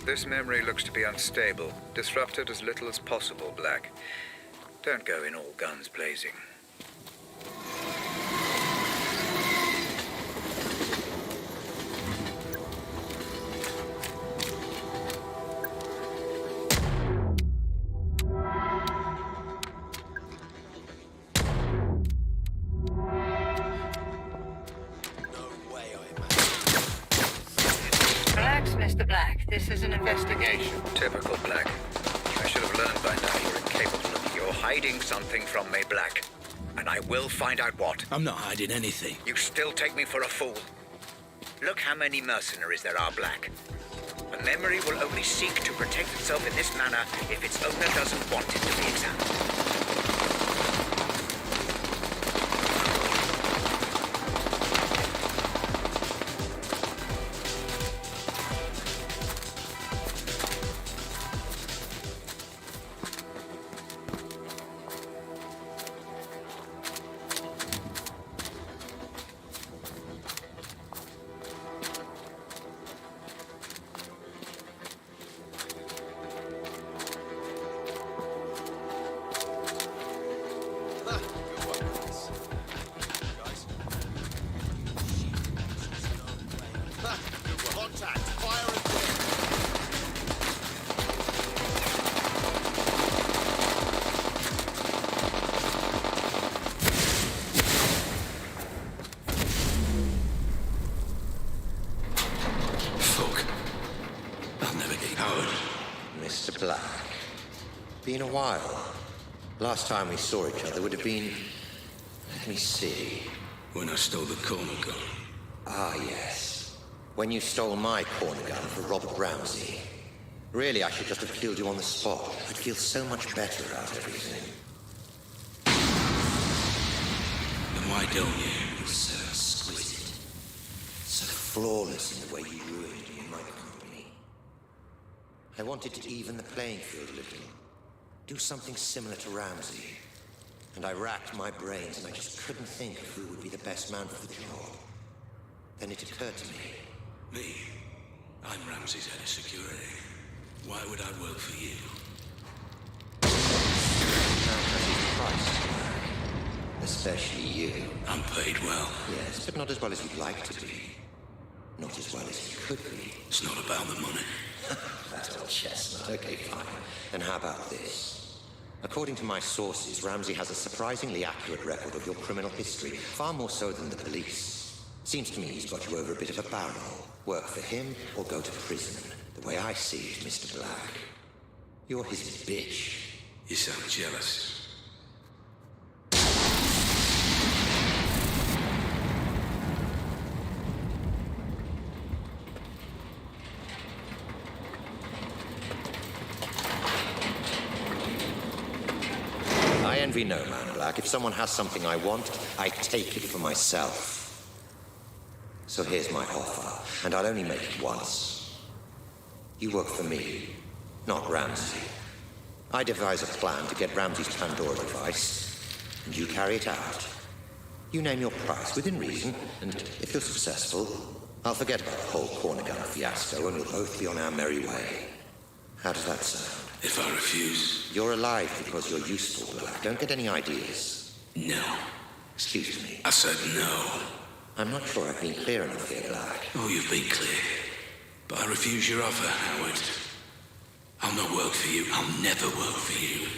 This memory looks to be unstable. Disrupt it as little as possible, Black. Don't go in all guns blazing. Relax, Mr. Black. This is an investigation. Typical, Black. I should have learned by now you're incapable of... You're hiding something from me, Black. And I will find out what. I'm not hiding anything. You still take me for a fool. Look how many mercenaries there are, Black. A memory will only seek to protect itself in this manner if its owner doesn't want it to be examined. Mr. Black. Been a while. Last time we saw each other would have been... Let me see. When I stole the corner gun. Ah, yes. When you stole my corner gun for Robert Ramsey. Really, I should just have killed you on the spot. I'd feel so much better about everything. Then why don't you? You're so exquisite. So flawless in the way you ruined me in my company. I wanted to even the playing field a little. Do something similar to Ramsey. And I racked my brains and I just couldn't think of who would be the best man for the job. Then it occurred to me. Me? I'm Ramsey's head of security. Why would I work for you? Especially you. I'm paid well. Yes, but not as well as you'd like to be. Not as well as you could be. It's not about the money. That old chestnut. Okay, fine. Then how about this? According to my sources, Ramsey has a surprisingly accurate record of your criminal history, far more so than the police. Seems to me he's got you over a bit of a barrel. Work for him or go to prison. The way I see it, Mr. Black, you're his bitch. You sound jealous. I envy no man, Black. If someone has something I want, I take it for myself. So here's my offer, and I'll only make it once. You work for me, not Ramsey. I devise a plan to get Ramsey's Pandora device, and you carry it out. You name your price within reason, and if you're successful, I'll forget about the whole corner gun fiasco, and we'll both be on our merry way. How does that sound? If I refuse? You're alive because you're useful, Black. Don't get any ideas. No. Excuse me. I said no. I'm not sure I've been clear enough here, Black. Oh, you've been clear. But I refuse your offer, Howard. I'll not work for you. I'll never work for you.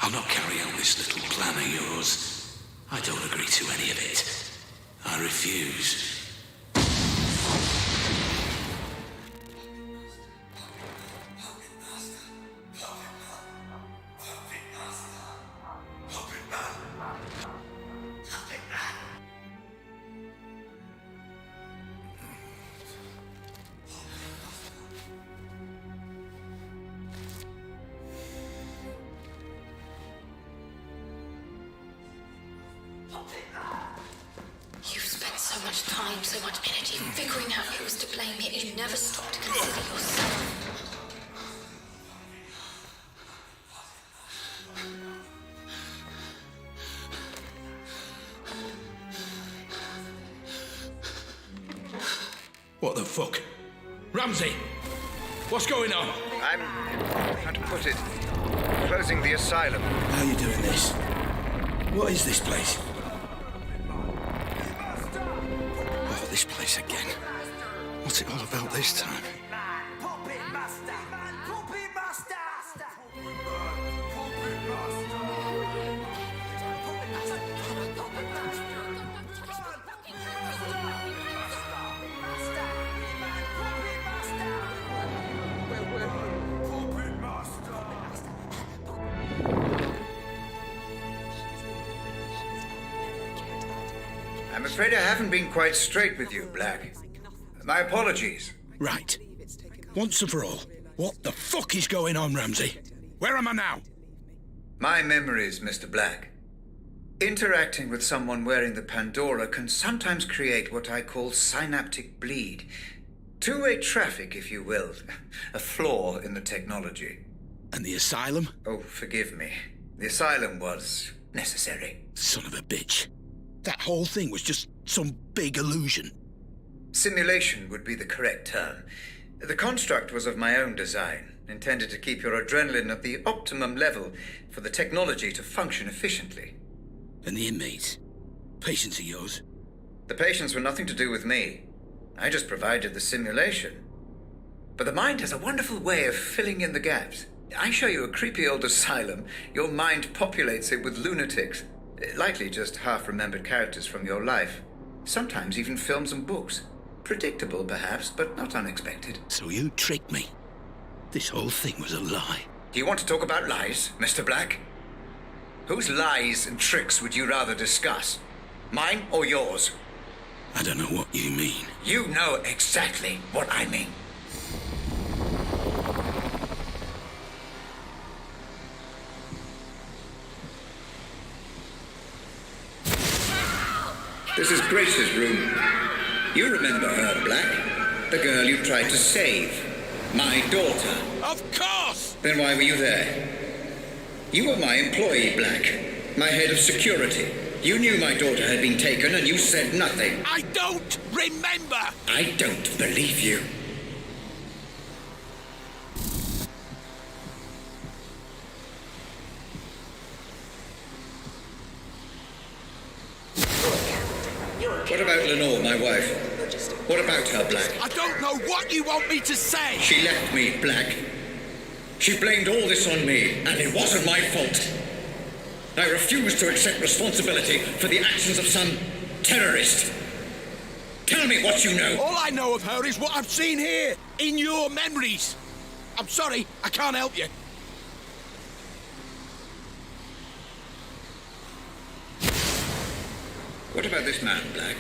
I'll not carry out this little plan of yours. I don't agree to any of it. I refuse. You've spent so much time, so much energy figuring out who was to blame, yet you never stopped to consider yourself. What the fuck? Ramsey! What's going on? I'm, how to put it, closing the asylum. How are you doing this? What is this place? Oh, this place again. What's it all about this time? I'm afraid I haven't been quite straight with you, Black. My apologies. Right. Once and for all, what the fuck is going on, Ramsey? Where am I now? My memories, Mr. Black. Interacting with someone wearing the Pandora can sometimes create what I call synaptic bleed. Two-way traffic, if you will. A flaw in the technology. And the asylum? Oh, forgive me. The asylum was necessary. Son of a bitch. That whole thing was just some big illusion. Simulation would be the correct term. The construct was of my own design, intended to keep your adrenaline at the optimum level for the technology to function efficiently. And the inmates? Patients of yours? The patients were nothing to do with me. I just provided the simulation. But the mind has a wonderful way of filling in the gaps. I show you a creepy old asylum, your mind populates it with lunatics. Likely just half-remembered characters from your life. Sometimes even films and books. Predictable, perhaps, but not unexpected. So you tricked me. This whole thing was a lie. Do you want to talk about lies, Mr. Black? Whose lies and tricks would you rather discuss? Mine or yours? I don't know what you mean. You know exactly what I mean. This is Grace's room. You remember her, Black? The girl you tried to save. My daughter. Of course! Then why were you there? You were my employee, Black. My head of security. You knew my daughter had been taken and you said nothing. I don't remember! I don't believe you. What about Lenore, my wife? What about her, Black? I don't know what you want me to say! She left me, Black. She blamed all this on me, and it wasn't my fault. I refuse to accept responsibility for the actions of some terrorist. Tell me what you know. All I know of her is what I've seen here, in your memories. I'm sorry, I can't help you. What about this man, Black?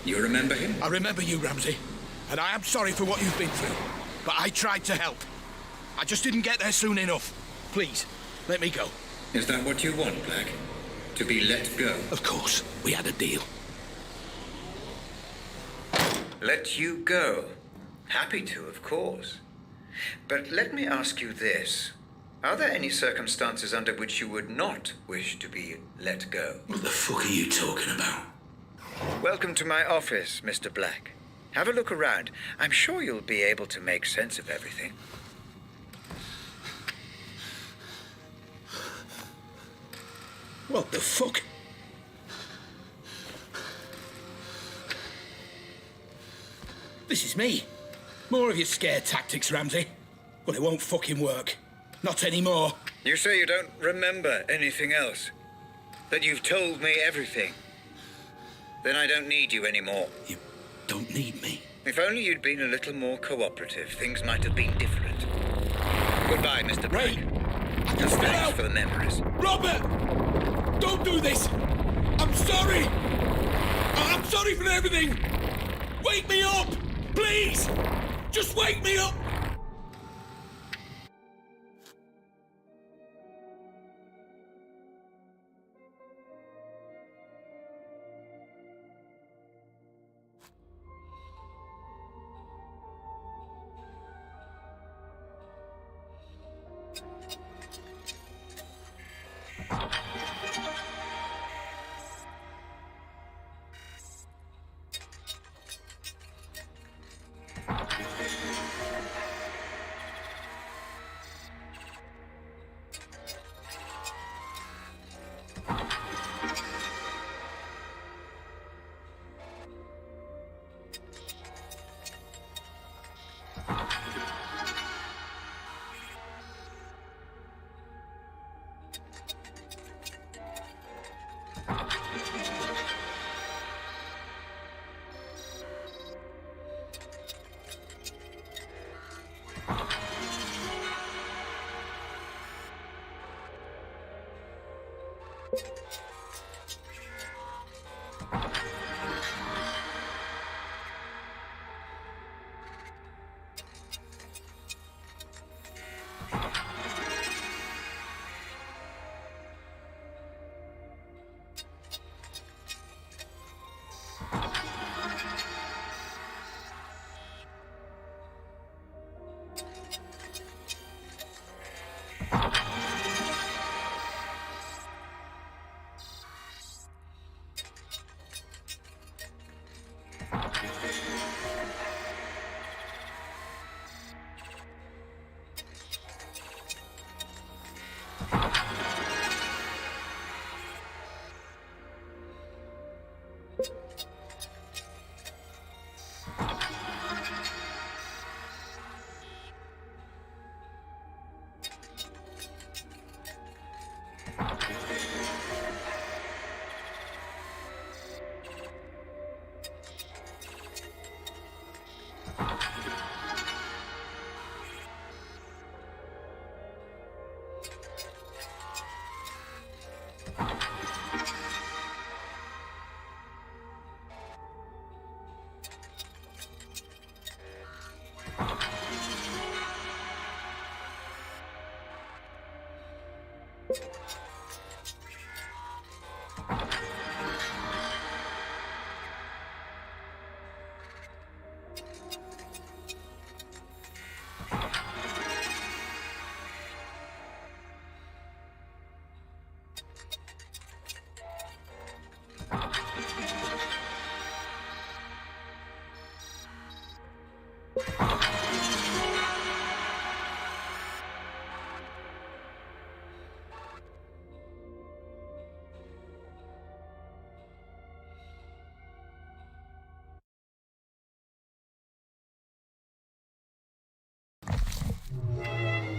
You remember him? I remember you, Ramsey. And I am sorry for what you've been through. But I tried to help. I just didn't get there soon enough. Please, let me go. Is that what you want, Black? To be let go? Of course. We had a deal. Let you go? Happy to, of course. But let me ask you this. Are there any circumstances under which you would not wish to be let go? What the fuck are you talking about? Welcome to my office, Mr. Black. Have a look around. I'm sure you'll be able to make sense of everything. What the fuck? This is me. More of your scare tactics, Ramsey. Well, it won't fucking work. Not anymore. You say you don't remember anything else? That you've told me everything? Then I don't need you anymore. You don't need me? If only you'd been a little more cooperative, things might have been different. Goodbye, Mr. Black. And thanks for the memories. Robert! Don't do this! I'm sorry! I'm sorry for everything! Wake me up! Please! Just wake me up!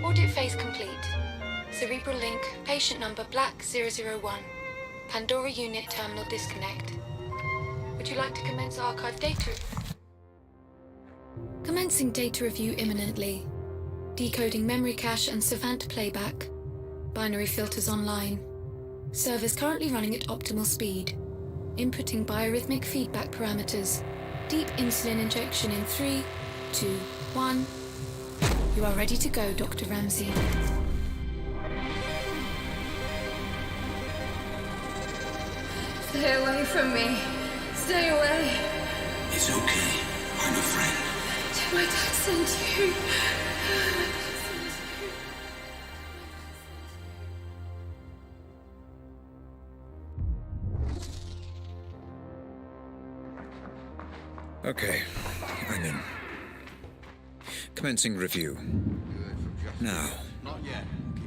Audit phase complete. Cerebral link, patient number Black 001. Pandora unit terminal disconnect. Would you like to commence archive data? Commencing data review imminently. Decoding memory cache and Savant playback. Binary filters online. Servers currently running at optimal speed. Inputting biorhythmic feedback parameters. Deep insulin injection in 3, 2, 1. You are ready to go, Dr. Ramsey. Stay away from me. Stay away. It's okay. I'm a friend. Did my dad send you? Okay, I'm in. Commencing review. Now,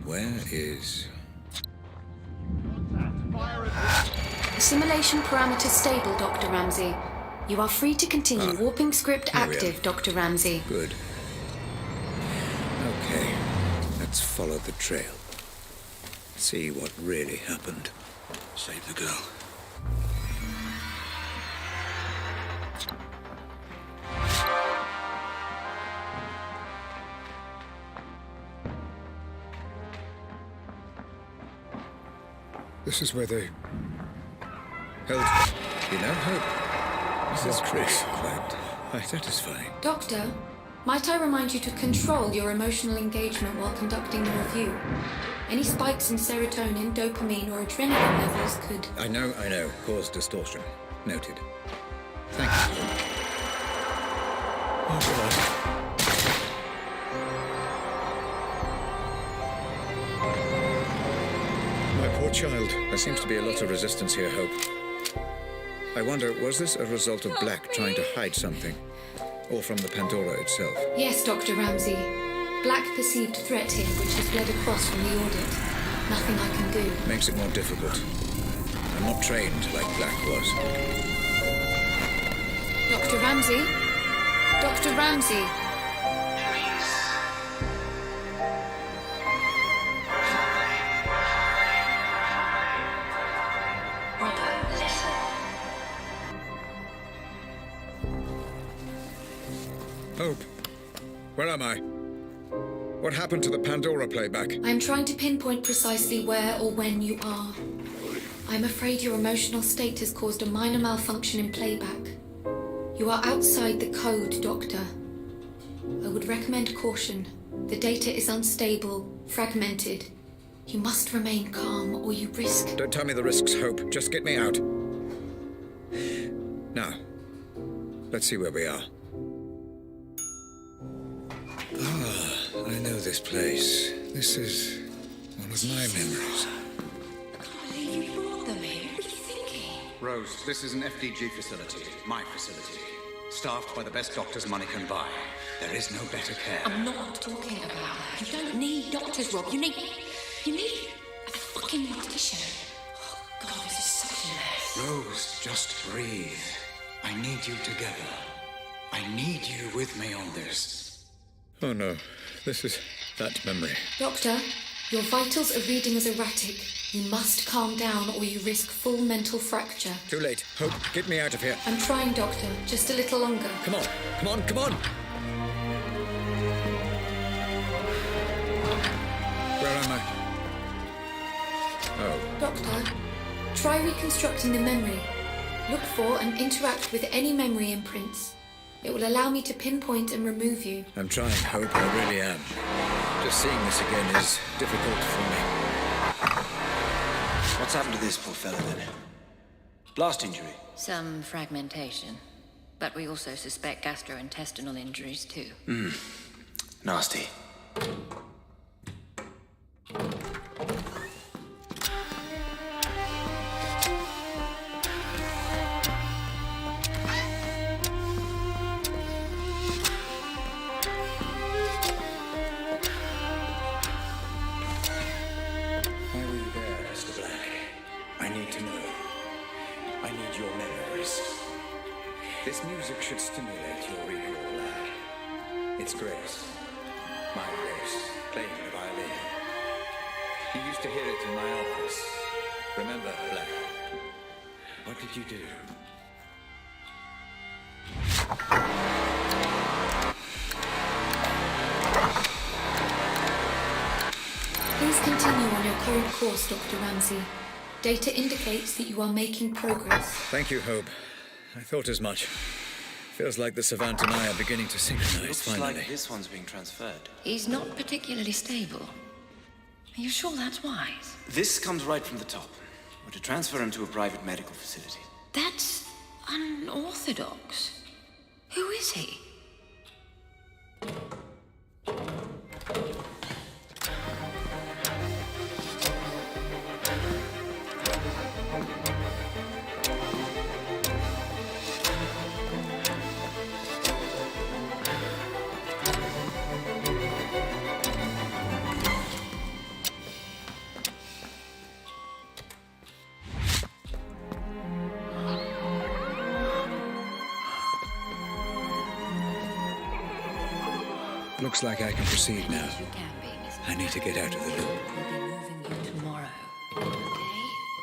where is... Simulation parameters stable, Dr. Ramsey. You are free to continue. Warping script active, Dr. Ramsey. Good. Okay, let's follow the trail. See what really happened. Save the girl. This is where they held you now, Hope. This is Chris. Quite satisfying. Doctor, might I remind you to control your emotional engagement while conducting the review? Any spikes in serotonin, dopamine, or adrenaline levels could... I know. Cause distortion. Noted. Thank you. Oh, God. Poor child. There seems to be a lot of resistance here, Hope. I wonder, was this a result of Black trying to hide something? Or from the Pandora itself? Yes, Dr. Ramsey. Black perceived threat here, which has bled across from the audit. Nothing I can do. Makes it more difficult. I'm not trained like Black was. Dr. Ramsey? Dr. Ramsey! Hope, where am I? What happened to the Pandora playback? I'm trying to pinpoint precisely where or when you are. I'm afraid your emotional state has caused a minor malfunction in playback. You are outside the code, Doctor. I would recommend caution. The data is unstable, fragmented. You must remain calm or you risk... Don't tell me the risks, Hope. Just get me out. Now, let's see where we are. I know this place. This is one of my memories. I can't believe you brought them here. What are you thinking? Rose, this is an FDG facility. My facility. Staffed by the best doctors money can buy. There is no better care. I'm not talking about that. You don't need doctors, Rob. You need a fucking mortician. Oh, God, this is such a mess. Rose, just breathe. I need you together. I need you with me on this. Oh no, this is that memory. Doctor, your vitals are reading as erratic. You must calm down or you risk full mental fracture. Too late. Hope, get me out of here. I'm trying, Doctor. Just a little longer. Come on, come on, come on! Where am I? Oh. Doctor, try reconstructing the memory. Look for and interact with any memory imprints. It will allow me to pinpoint and remove you. I'm trying, Hope. I really am. Just seeing this again is difficult for me. What's happened to this poor fella then? Blast injury? Some fragmentation. But we also suspect gastrointestinal injuries too. Nasty. should stimulate your recall, lad. It's Grace. My Grace, playing the violin. You used to hear it in my office. Remember, Black? What did you do? Please continue on your current course, Dr. Ramsey. Data indicates that you are making progress. Thank you, Hope. I thought as much. Feels like the Savant and I are beginning to synchronize, Looks finally. like this one's being transferred. He's not particularly stable. Are you sure that's wise? This comes right from the top. We're to transfer him to a private medical facility. That's unorthodox. Who is he? Looks like I can proceed now. I need to get out of the loop. We'll be moving you tomorrow.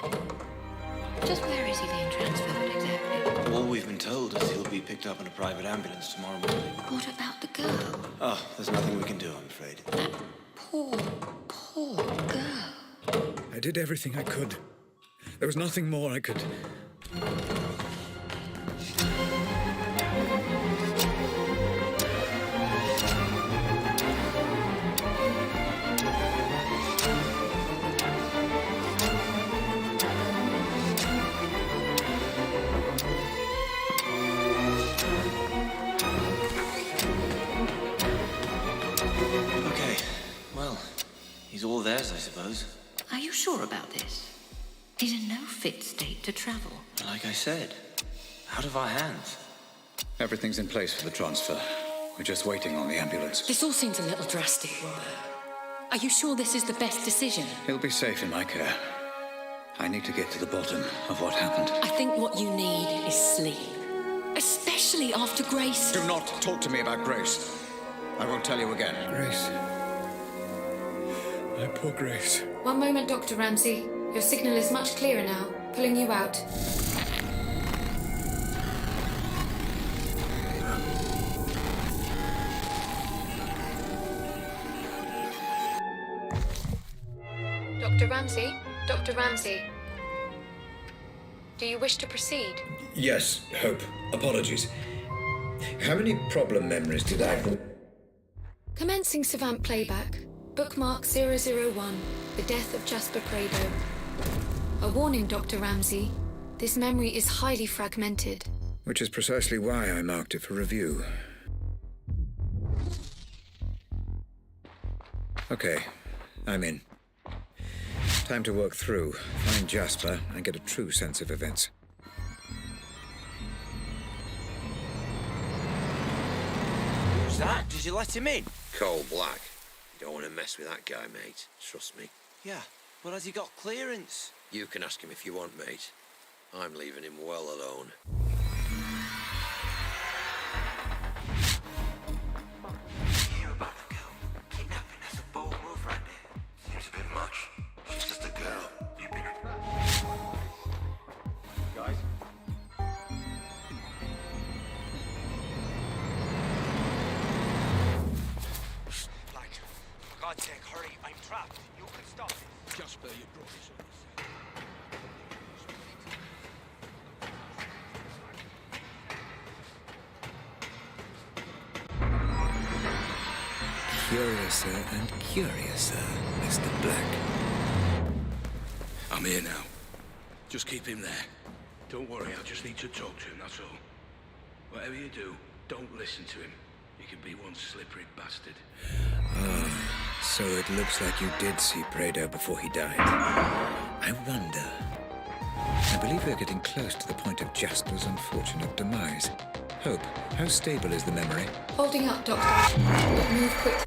Okay? Just where is he being transferred exactly? All we've been told is he'll be picked up in a private ambulance tomorrow morning. What about the girl? Oh, there's nothing we can do, I'm afraid. Poor girl. I did everything I could. There was nothing more I could... Okay, well, he's all theirs, I suppose. Are you sure about this? He's in no fit state to travel. Like I said, out of our hands. Everything's in place for the transfer. We're just waiting on the ambulance. This all seems a little drastic, Robert. Are you sure this is the best decision? He'll be safe in my care. I need to get to the bottom of what happened. I think what you need is sleep. Especially after Grace. Do not talk to me about Grace. I won't tell you again. Grace. My poor Grace. One moment, Dr. Ramsey. Your signal is much clearer now. Pulling you out. Dr. Ramsey? Dr. Ramsey? Do you wish to proceed? Yes, Hope. Apologies. How many problem memories did I... Commencing Savant playback. Bookmark 001. The death of Jasper Prado. A warning, Dr. Ramsey. This memory is highly fragmented. Which is precisely why I marked it for review. Okay, I'm in. Time to work through, find Jasper, and get a true sense of events. Who's that? Did you let him in? Coal Black. You don't want to mess with that guy, mate. Trust me. Yeah, but has he got clearance? You can ask him if you want, mate. I'm leaving him well alone. Hear about the girl? Kidnapping, that's a bold move right there. Seems a bit much. She's just a girl. You've been... Guys? Black, for God's sake, hurry. I'm trapped. You can stop it. Jasper, you brought us on this. Curiouser and curiouser, Mr. Black. I'm here now. Just keep him there. Don't worry, I just need to talk to him, that's all. Whatever you do, don't listen to him. He can be one slippery bastard. Ah, so it looks like you did see Prado before he died. I wonder. I believe we're getting close to the point of Jasper's unfortunate demise. Hope, how stable is the memory? Holding up, Doctor. But move quick.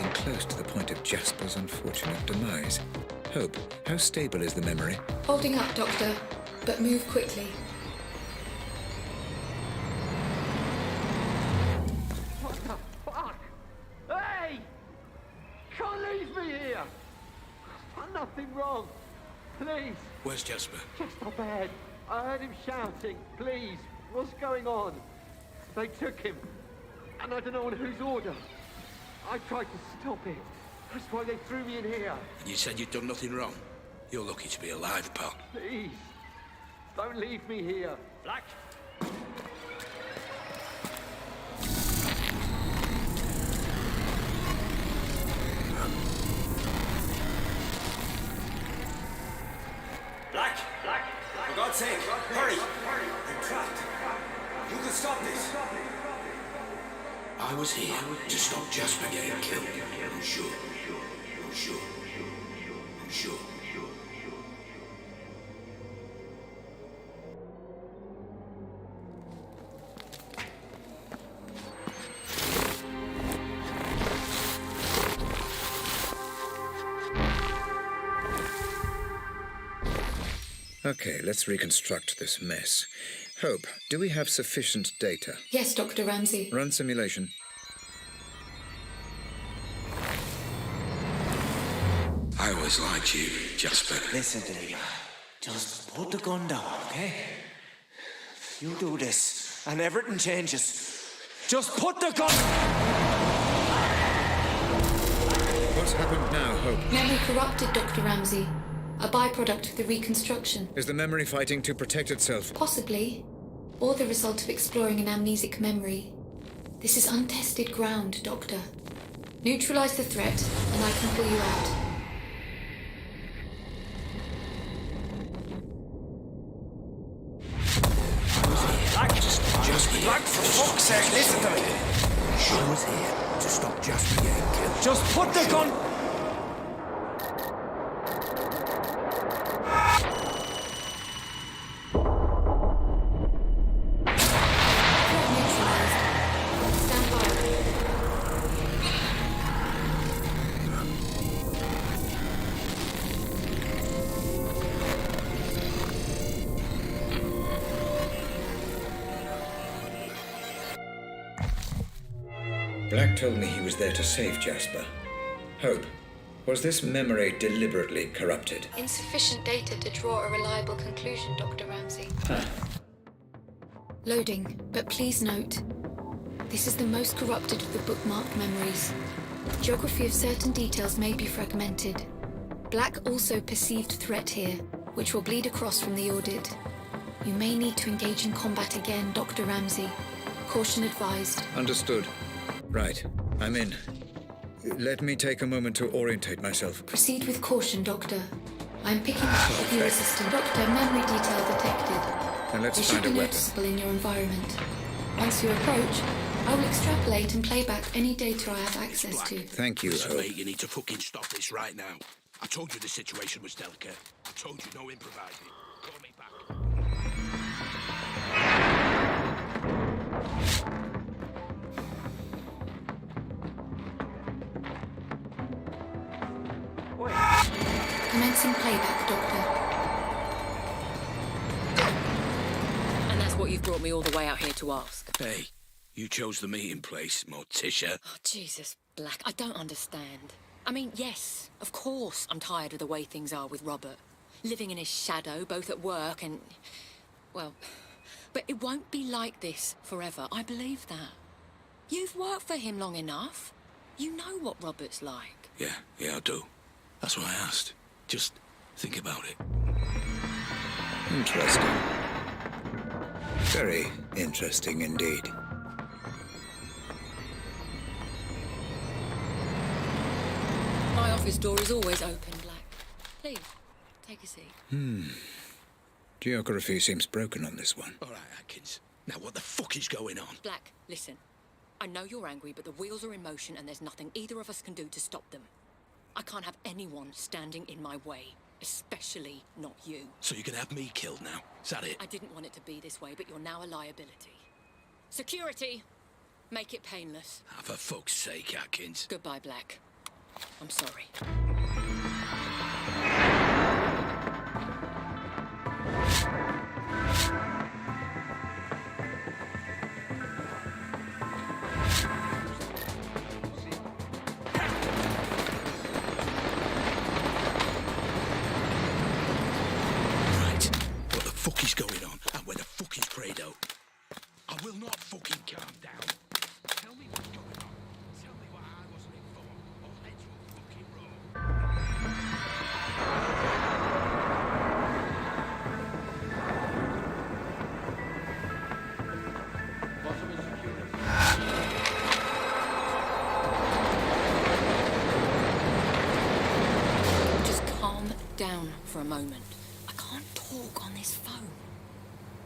getting close to the point of Jasper's unfortunate demise. Hope, how stable is the memory? Holding up, Doctor, but move quickly. What the fuck? Hey! Can't leave me here! I've done nothing wrong. Please. Where's Jasper? Just up ahead. I heard him shouting. Please. What's going on? They took him. And I don't know on whose order. I tried to stop it. That's why they threw me in here. And you said you'd done nothing wrong? You're lucky to be alive, pal. Please. Don't leave me here. Black. Black! For God's sake, hurry! I'm trapped. You can stop this. I was here to stop Jasper getting killed. I'm sure. I'm sure. I'm sure. Okay, let's reconstruct this mess. Hope, do we have sufficient data? Yes, Dr. Ramsey. Run simulation. I always liked you, Jasper. Listen to me. Just put the gun down, okay? You do this, and everything changes. Just put the gun... What's happened now, Hope? Memory corrupted, Dr. Ramsey. A byproduct of the reconstruction. Is the memory fighting to protect itself? Possibly. Or the result of exploring an amnesic memory. This is untested ground, Doctor. Neutralize the threat, and I can pull you out. Black, for fuck's sake, listen to me. I was here to stop Jasper getting killed. Just put the gun... Black told me he was there to save Jasper. Hope, was this memory deliberately corrupted? Insufficient data to draw a reliable conclusion, Dr. Ramsey. Huh. Loading, but please note, this is the most corrupted of the bookmarked memories. Geography of certain details may be fragmented. Black also perceived threat here, which will bleed across from the audit. You may need to engage in combat again, Dr. Ramsey. Caution advised. Understood. Right, I'm in. Let me take a moment to orientate myself. Proceed with caution, Doctor. I'm picking up a viewer system. Doctor, memory detail detected. Then let's They find should a be weapon. noticeable in your environment. Once you approach, I will extrapolate and play back any data I have access to. Thank you, Listen, Hope. mate, you need to fucking stop this right now. I told you the situation was delicate. I told you no improvising. Call me back. Commencing playback, Doctor. And that's what you've brought me all the way out here to ask. Hey, you chose the meeting place, Morticia. Oh, Jesus, Black, I don't understand. I mean, yes, of course I'm tired of the way things are with Robert. Living in his shadow, both at work and... well... but it won't be like this forever, I believe that. You've worked for him long enough. You know what Robert's like. Yeah, I do. That's why I asked. Just think about it. Interesting. Very interesting indeed. My office door is always open, Black. Please, take a seat. Geography seems broken on this one. All right, Atkins. Now what the fuck is going on? Black, listen. I know you're angry, but the wheels are in motion and there's nothing either of us can do to stop them. I can't have anyone standing in my way, especially not you. So you're gonna have me killed now? Is that it? I didn't want it to be this way, but you're now a liability. Security! Make it painless. Ah, for fuck's sake, Atkins. Goodbye, Black. I'm sorry. Right. What the fuck is going on? And where the fuck is Credo? I will not fucking calm down. Tell me what's going on. Tell me what I wasn't informed. Or head you a fucking road. Just calm down for a moment. I can't talk on this phone.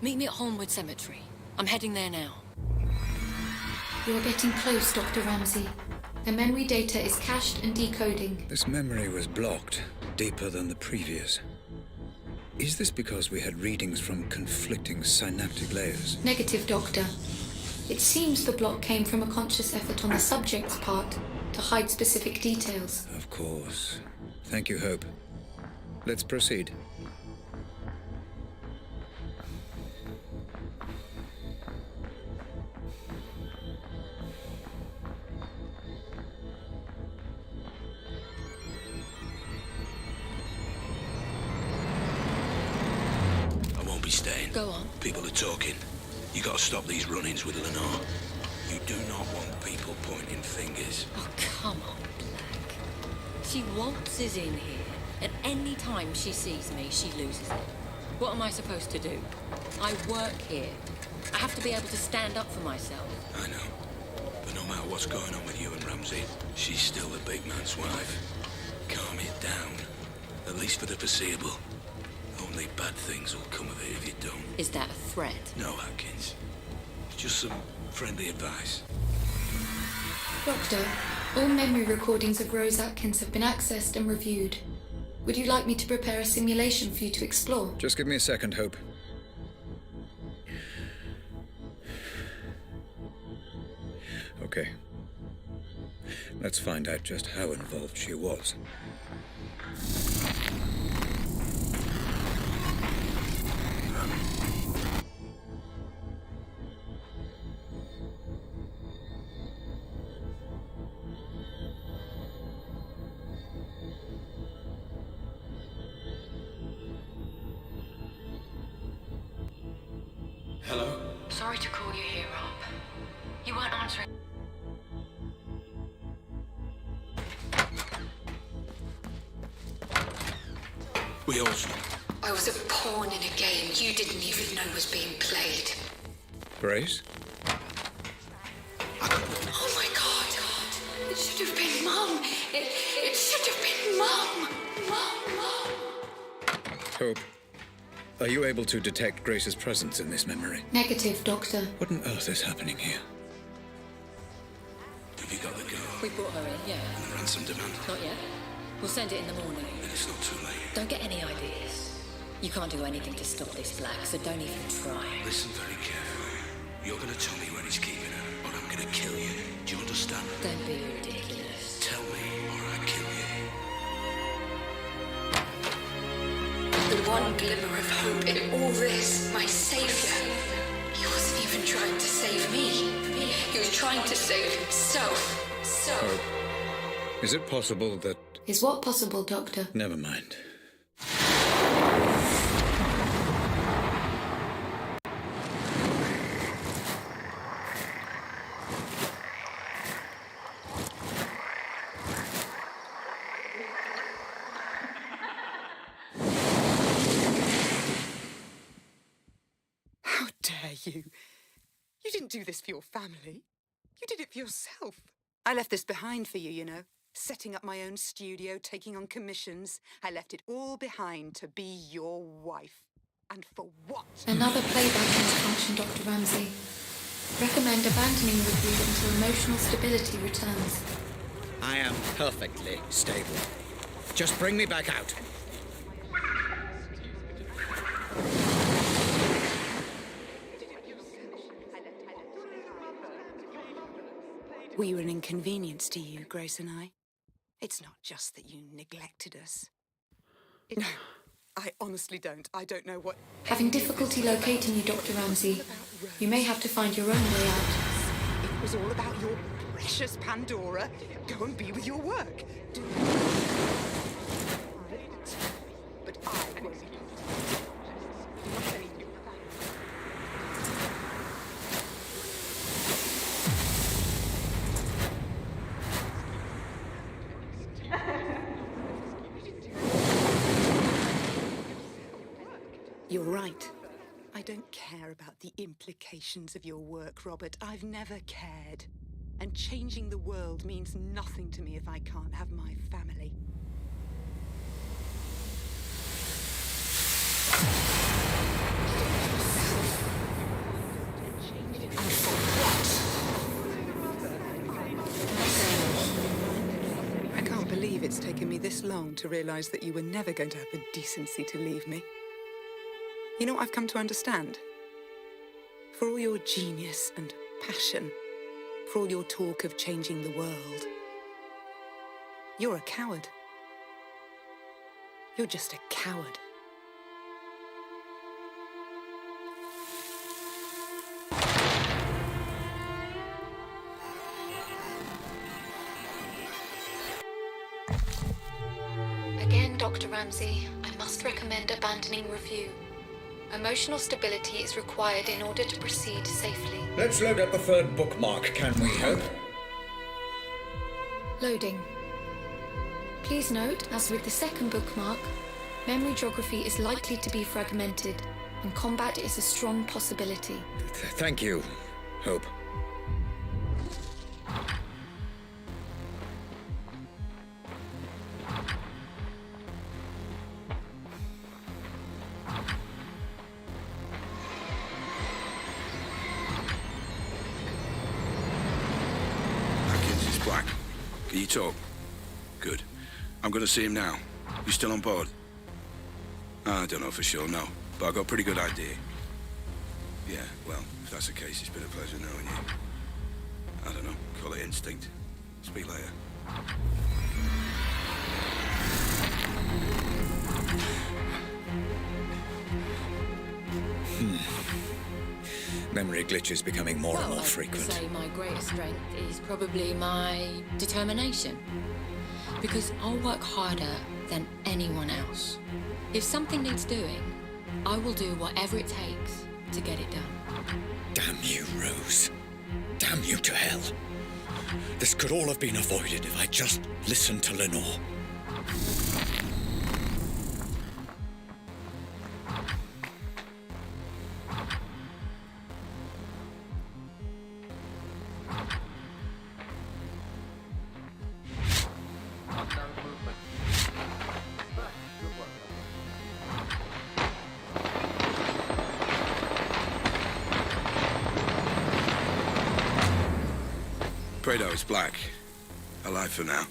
Meet me at Holmwood Cemetery. I'm heading there now. You are getting close, Dr. Ramsey. The memory data is cached and decoding. This memory was blocked, deeper than the previous. Is this because we had readings from conflicting synaptic layers? Negative, Doctor. It seems the block came from a conscious effort on the subject's part to hide specific details. Of course. Thank you, Hope. Let's proceed. I won't be staying. Go on. People are talking. You gotta stop these run-ins with Lenore. You do not want people pointing fingers. Oh, come on, Black. She waltzes in here, and any time she sees me, she loses it. What am I supposed to do? I work here. I have to be able to stand up for myself. I know. But no matter what's going on with you and Ramsey, she's still the big man's wife. Calm it down. At least for the foreseeable. Only bad things will come of it if you don't. Is that a threat? No, Atkins. Just some friendly advice. Doctor, all memory recordings of Rose Atkins have been accessed and reviewed. Would you like me to prepare a simulation for you to explore? Just give me a second, Hope. Okay. Let's find out just how involved she was. Hello? Sorry to call you here, Rob. You weren't answering. We also... I was a pawn in a game you didn't even know was being played. Grace? Oh my God! It should have been Mum! It should have been Mum! Mum! Hope, are you able to detect Grace's presence in this memory? Negative, Doctor. What on earth is happening here? Have you got the girl? We brought her in, yeah. And the ransom demand? Not yet. We'll send it in the morning. Then it's not too late. Don't get any ideas. You can't do anything to stop this, Black, so don't even try. Listen very carefully. You're gonna tell me where he's keeping her, or I'm gonna kill you. Do you understand? Don't be ridiculous. Tell me, or I kill you. The one glimmer of hope in all this, my savior. He wasn't even trying to save me. He was trying to save himself. So... Hope, is it possible that... Is what possible, Doctor? Never mind. How dare you? You didn't do this for your family. You did it for yourself. I left this behind for you, you know. Setting up my own studio, taking on commissions. I left it all behind to be your wife. And for what? Another playback misfunction, Dr. Ramsey. Recommend abandoning review until emotional stability returns. I am perfectly stable. Just bring me back out. We were an inconvenience to you, Grace and I. It's not just that you neglected us. No, I honestly don't. I don't know what... Having difficulty locating you, Dr. Ramsey. You may have to find your own way out. It was all about your precious Pandora. Go and be with your work. Do... But I won't. You're right. I don't care about the implications of your work, Robert. I've never cared. And changing the world means nothing to me if I can't have my family. And for what? I can't believe it's taken me this long to realize that you were never going to have the decency to leave me. You know what I've come to understand? For all your genius and passion, for all your talk of changing the world, you're a coward. You're just a coward. Again, Dr. Ramsey, I must recommend abandoning review. Emotional stability is required in order to proceed safely. Let's load up the third bookmark, can we, Hope? Loading. Please note, as with the second bookmark, memory geography is likely to be fragmented, and combat is a strong possibility. Thank you, Hope. Black, can you talk? Good. I'm going to see him now. You still on board? I don't know for sure, no. But I've got a pretty good idea. Yeah, well, if that's the case, it's been a pleasure knowing you. I don't know, call it instinct. Speak later. Memory glitches becoming more and more I'd frequent. say my greatest strength is probably my determination. Because I'll work harder than anyone else. If something needs doing, I will do whatever it takes to get it done. Damn you, Rose. Damn you to hell. This could all have been avoided if I just listened to Lenore. Fredo, it's Black. Alive for now.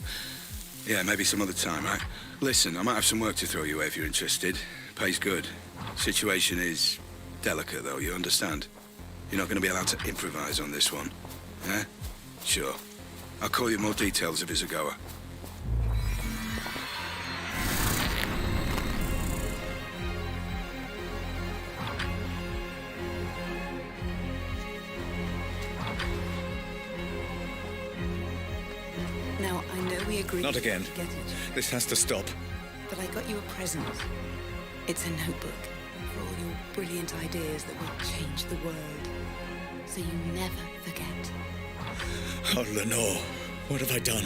Yeah, maybe some other time, right? Listen, I might have some work to throw your way if you're interested. Pays good. Situation is delicate, though, you understand? You're not going to be allowed to improvise on this one. Yeah? Sure. I'll call you more details if it's a goer. Now, I know we agreed Not again. to get it, This has to stop. but I got you a present. It's a notebook for all your brilliant ideas that will change the world. So you never forget. Oh, Lenore, what have I done?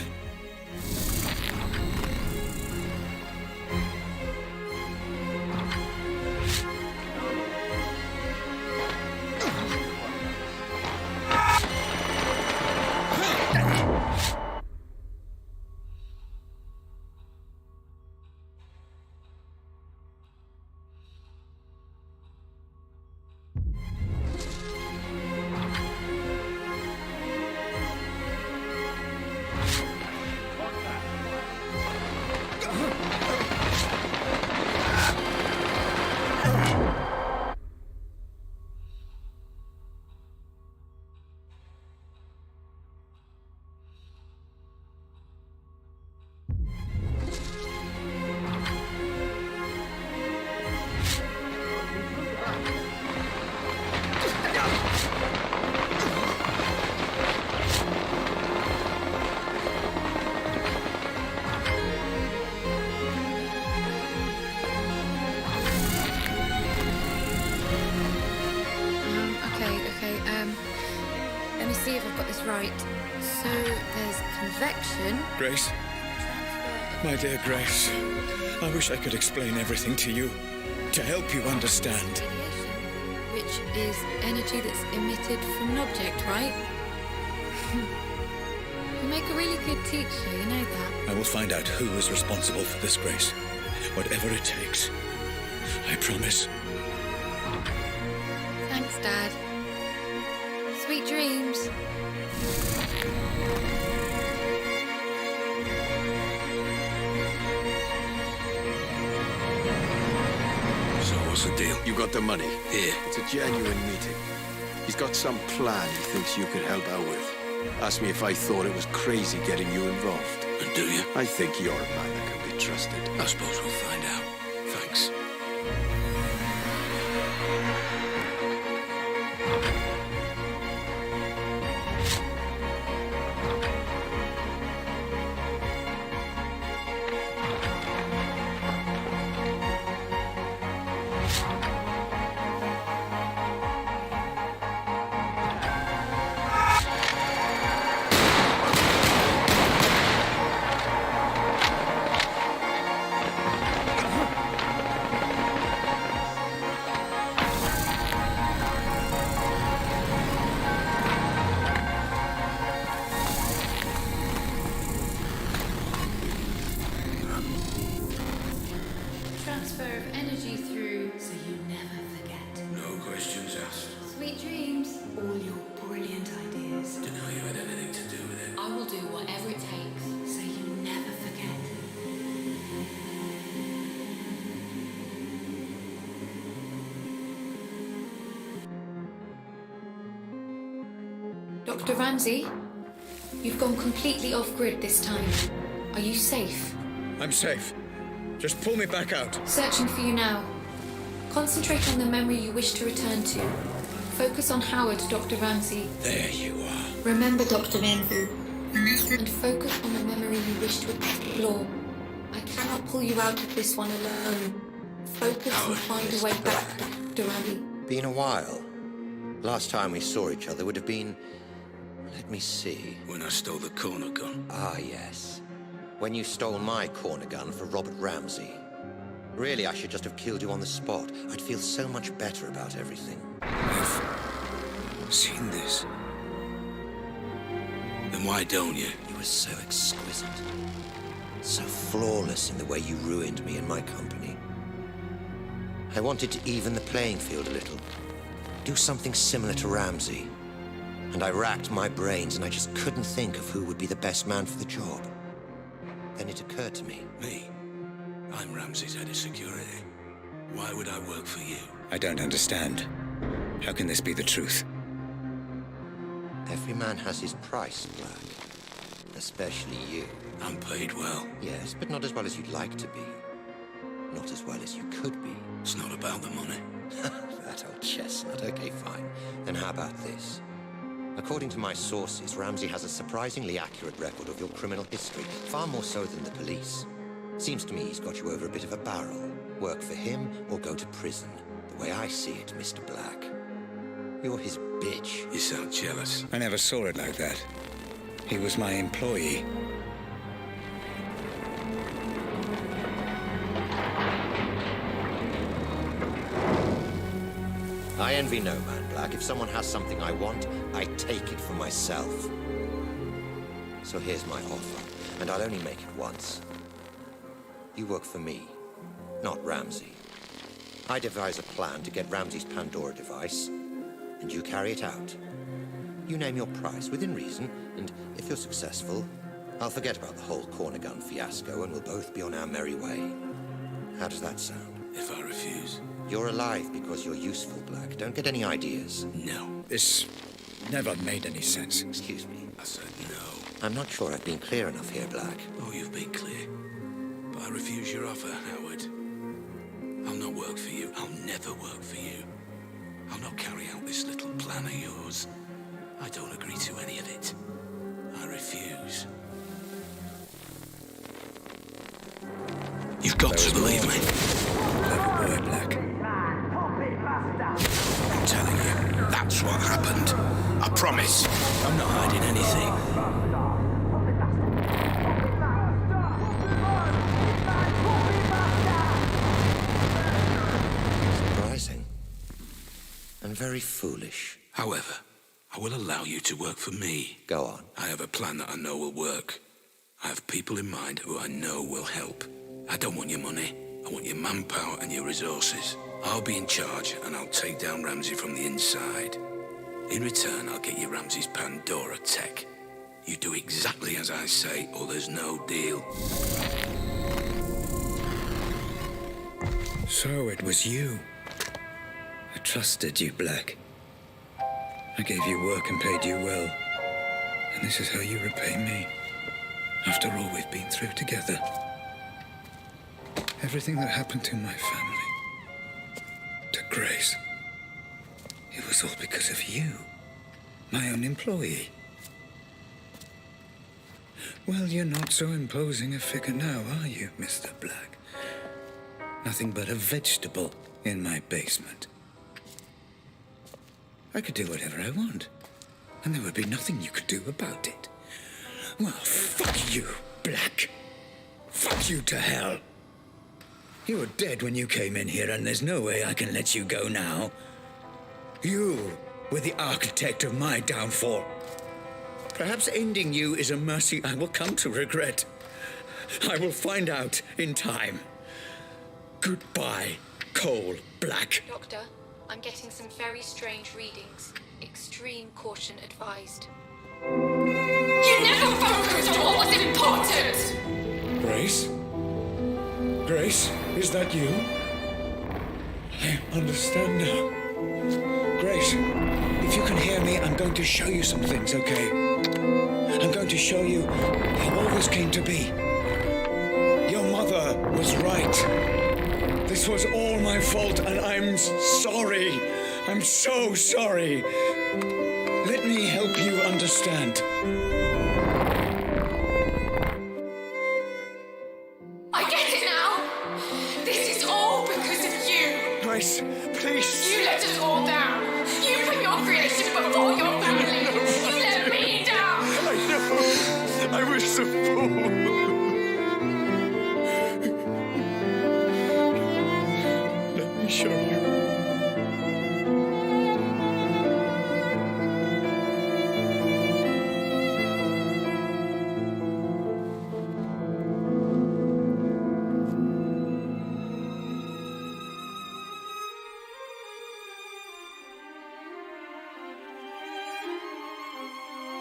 right. So there's convection. Grace? My dear Grace, I wish I could explain everything to you, to help you understand. Which is energy that's emitted from an object, right? You make a really good teacher, you know that. I will find out who is responsible for this, Grace. Whatever it takes. I promise. Thanks, Dad. Sweet dreams. So what's the deal? You got the money. Here. It's a genuine meeting. He's got some plan he thinks you could help out with. Asked me if I thought it was crazy getting you involved. And do you? I think you're a man that can be trusted. I suppose we'll find out. Thanks. Transfer of energy through so you never forget. No questions asked. Sweet dreams. All your brilliant ideas. Didn't know you had anything to do with it. I will do whatever it takes so you never forget. Dr. Ramsey, you've gone completely off-grid this time. Are you safe? I'm safe. Just pull me back out. Searching for you now. Concentrate on the memory you wish to return to. Focus on Howard, Dr. Ramsey. There you are. Remember, Dr. Ramsey. And focus on the memory you wish to explore. I cannot pull you out of this one alone. Focus and find a way back, Dr. Ramsey. Been a while. Last time we saw each other would have been... Let me see. When I stole the corner gun. Ah, yes. When you stole my corner gun for Robert Ramsey. Really, I should just have killed you on the spot. I'd feel so much better about everything. I've seen this. Then why don't you? You were so exquisite. So flawless in the way you ruined me and my company. I wanted to even the playing field a little. Do something similar to Ramsey. And I racked my brains and I just couldn't think of who would be the best man for the job. Then it occurred to me. Me? I'm Ramsey's head of security. Why would I work for you? I don't understand. How can this be the truth? Every man has his price, Black. Especially you. I'm paid well. Yes, but not as well as you'd like to be. Not as well as you could be. It's not about the money. That old chestnut. Okay, fine. Then how about this? According to my sources, Ramsey has a surprisingly accurate record of your criminal history, far more so than the police. Seems to me he's got you over a bit of a barrel. Work for him or go to prison. The way I see it, Mr. Black. You're his bitch. You sound jealous. I never saw it like that. He was my employee. I envy no man, Black. If someone has something I want, I take it for myself. So here's my offer, and I'll only make it once. You work for me, not Ramsey. I devise a plan to get Ramsey's Pandora device, and you carry it out. You name your price, within reason, and if you're successful, I'll forget about the whole corner gun fiasco, and we'll both be on our merry way. How does that sound? If I refuse? You're alive because you're useful, Black. Don't get any ideas. No. This never made any sense. Excuse me. I said no. I'm not sure I've been clear enough here, Black. Oh, you've been clear. But I refuse your offer, Howard. I'll not work for you. I'll never work for you. I'll not carry out this little plan of yours. I don't agree to any of it. I refuse. You've got to believe me. Clever boy, Black. I'm telling you, that's what happened. I promise. I'm not hiding anything. Surprising. And very foolish. However, I will allow you to work for me. Go on. I have a plan that I know will work. I have people in mind who I know will help. I don't want your money. I want your manpower and your resources. I'll be in charge and I'll take down Ramsey from the inside. In return, I'll get you Ramsey's Pandora tech. You do exactly as I say or there's no deal. So it was you. I trusted you, Black. I gave you work and paid you well. And this is how you repay me. After all we've been through together. Everything that happened to my family, to Grace, it was all because of you, my own employee. Well, you're not so imposing a figure now, are you, Mr. Black? Nothing but a vegetable in my basement. I could do whatever I want, and there would be nothing you could do about it. Well, fuck you, Black. Fuck you to hell. You were dead when you came in here, and there's no way I can let you go now. You were the architect of my downfall. Perhaps ending you is a mercy I will come to regret. I will find out in time. Goodbye, Cole Black. Doctor, I'm getting some very strange readings. Extreme caution advised. You never focused on what was important! Grace? Grace, is that you? I understand now. Grace, if you can hear me, I'm going to show you some things, okay? I'm going to show you how all this came to be. Your mother was right. This was all my fault, and I'm sorry. I'm so sorry. Let me help you understand. I get it now! This is all because of you! Grace, please. You let us all down! You put your creation before your family! You let me down! I know. I was a fool. Let me show you.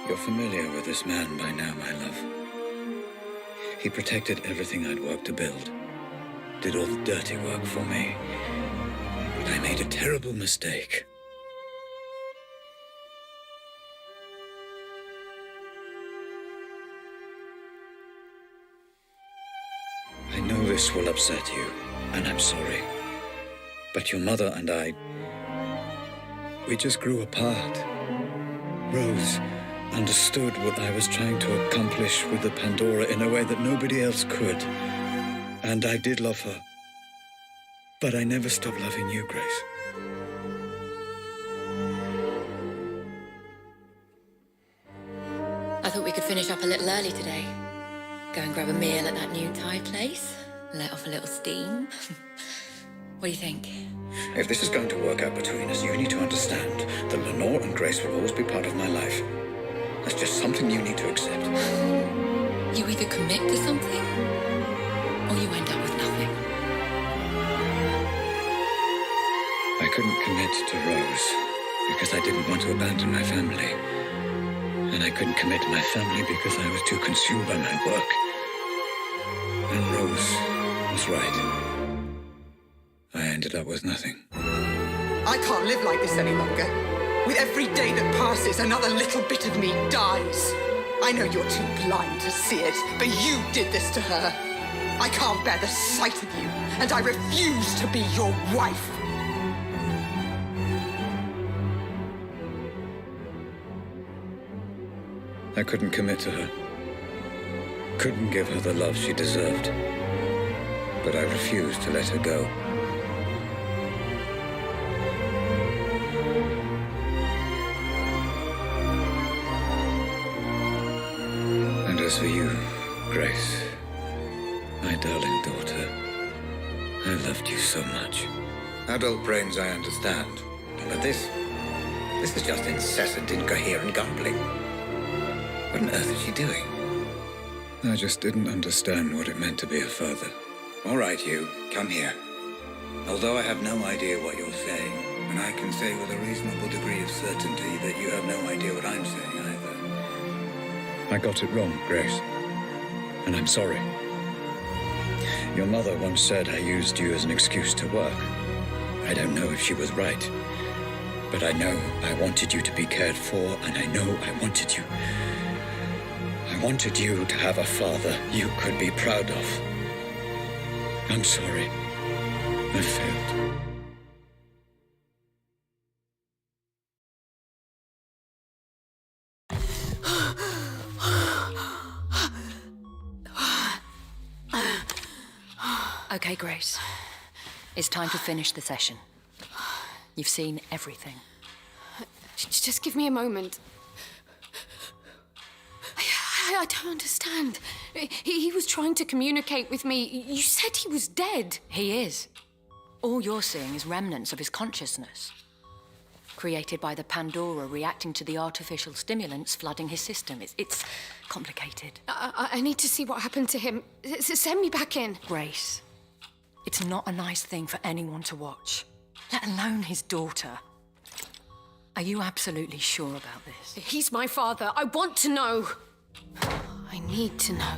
You're familiar with this man by now, my love. He protected everything I'd worked to build. Did all the dirty work for me. But I made a terrible mistake. I know this will upset you, and I'm sorry. But your mother and I, we just grew apart. Rose understood what I was trying to accomplish with the Pandora in a way that nobody else could. And I did love her. But I never stopped loving you, Grace. I thought we could finish up a little early today. Go and grab a meal at that new Thai place. Let off a little steam. What do you think? If this is going to work out between us, you need to understand that Lenore and Grace will always be part of my life. That's just something you need to accept. You either commit to something, or you end up with nothing. I couldn't commit to Rose because I didn't want to abandon my family. And I couldn't commit to my family because I was too consumed by my work. And Rose was right. I ended up with nothing. I can't live like this any longer. With every day that passes, another little bit of me dies. I know you're too blind to see it, but you did this to her. I can't bear the sight of you, and I refuse to be your wife. I couldn't commit to her. Couldn't give her the love she deserved. But I refused to let her go. was for you, Grace. My darling daughter. I loved you so much. Adult brains I understand. But this is just incessant, incoherent gambling. What on earth is she doing? I just didn't understand what it meant to be a father. All right, you. Come here. Although I have no idea what you're saying, and I can say with a reasonable degree of certainty that you have no idea what I'm saying either. I got it wrong, Grace. And I'm sorry. Your mother once said I used you as an excuse to work. I don't know if she was right. But I know I wanted you to be cared for, and I know I wanted you. I wanted you to have a father you could be proud of. I'm sorry. I failed. Okay, Grace. It's time to finish the session. You've seen everything. Just give me a moment. I don't understand. He was trying to communicate with me. You said he was dead. He is. All you're seeing is remnants of his consciousness, created by the Pandora reacting to the artificial stimulants flooding his system. It's complicated. I need to see what happened to him. Send me back in. Grace, it's not a nice thing for anyone to watch, let alone his daughter. Are you absolutely sure about this? He's my father. I want to know. I need to know.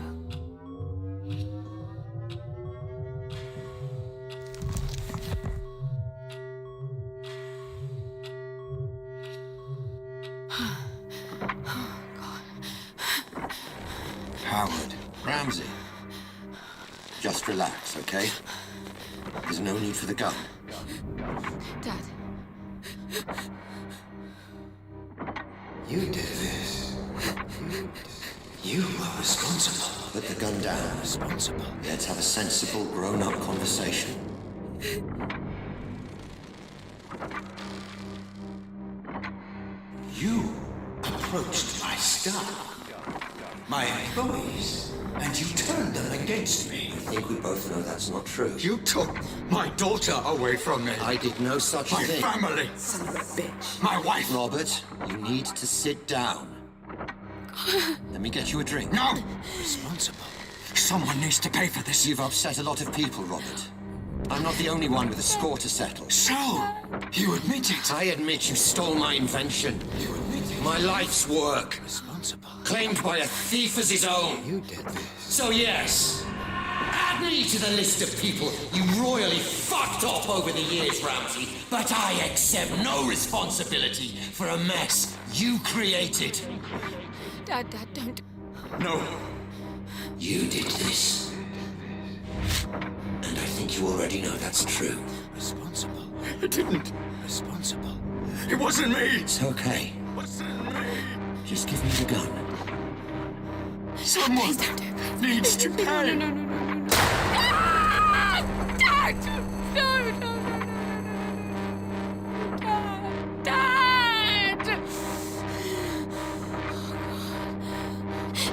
Howard. Ramsey. Just relax, okay? There's no need for the gun. Dad. You did this. You were responsible. Put the gun down. Responsible. Let's have a sensible, grown-up conversation. You approached my staff, my employees, and you turned them against me. I think we both know that's not true. You took my daughter away from me. I did no such thing. My family. Son of a bitch. My wife. Robert, you need to sit down. Let me get you a drink. No! Responsible. Someone needs to pay for this. You've upset a lot of people, Robert. I'm not the only one with a score to settle. So, you admit it? I admit you stole my invention. You admit it? My life's work. Responsible. Claimed by a thief as his own. You did this. So yes, add me to the list of people you royally fucked up over the years, Ramsey. But I accept no responsibility for a mess you created. Dad, don't. No. You did this. And I think you already know that's true. Responsible. I didn't. Responsible. It wasn't me. It's okay. It wasn't me. Just give me the gun. Someone needs to pay. No. Dad! No. Dad!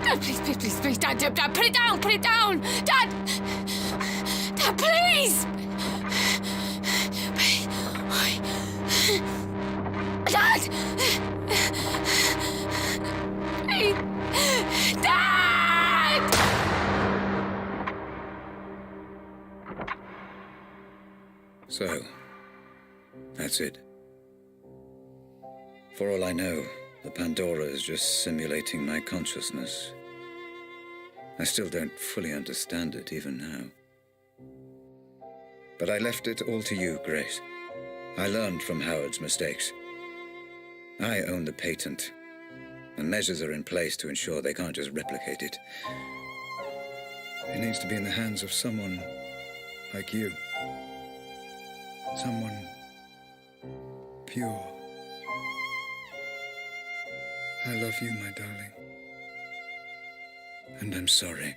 Dad, please, Dad, put it down! Dad, please! Dad! Please! Dad! So, that's it. For all I know, the Pandora is just simulating my consciousness. I still don't fully understand it, even now. But I left it all to you, Grace. I learned from Howard's mistakes. I own the patent, and measures are in place to ensure they can't just replicate it. It needs to be in the hands of someone like you. Someone pure. I love you, my darling. And I'm sorry.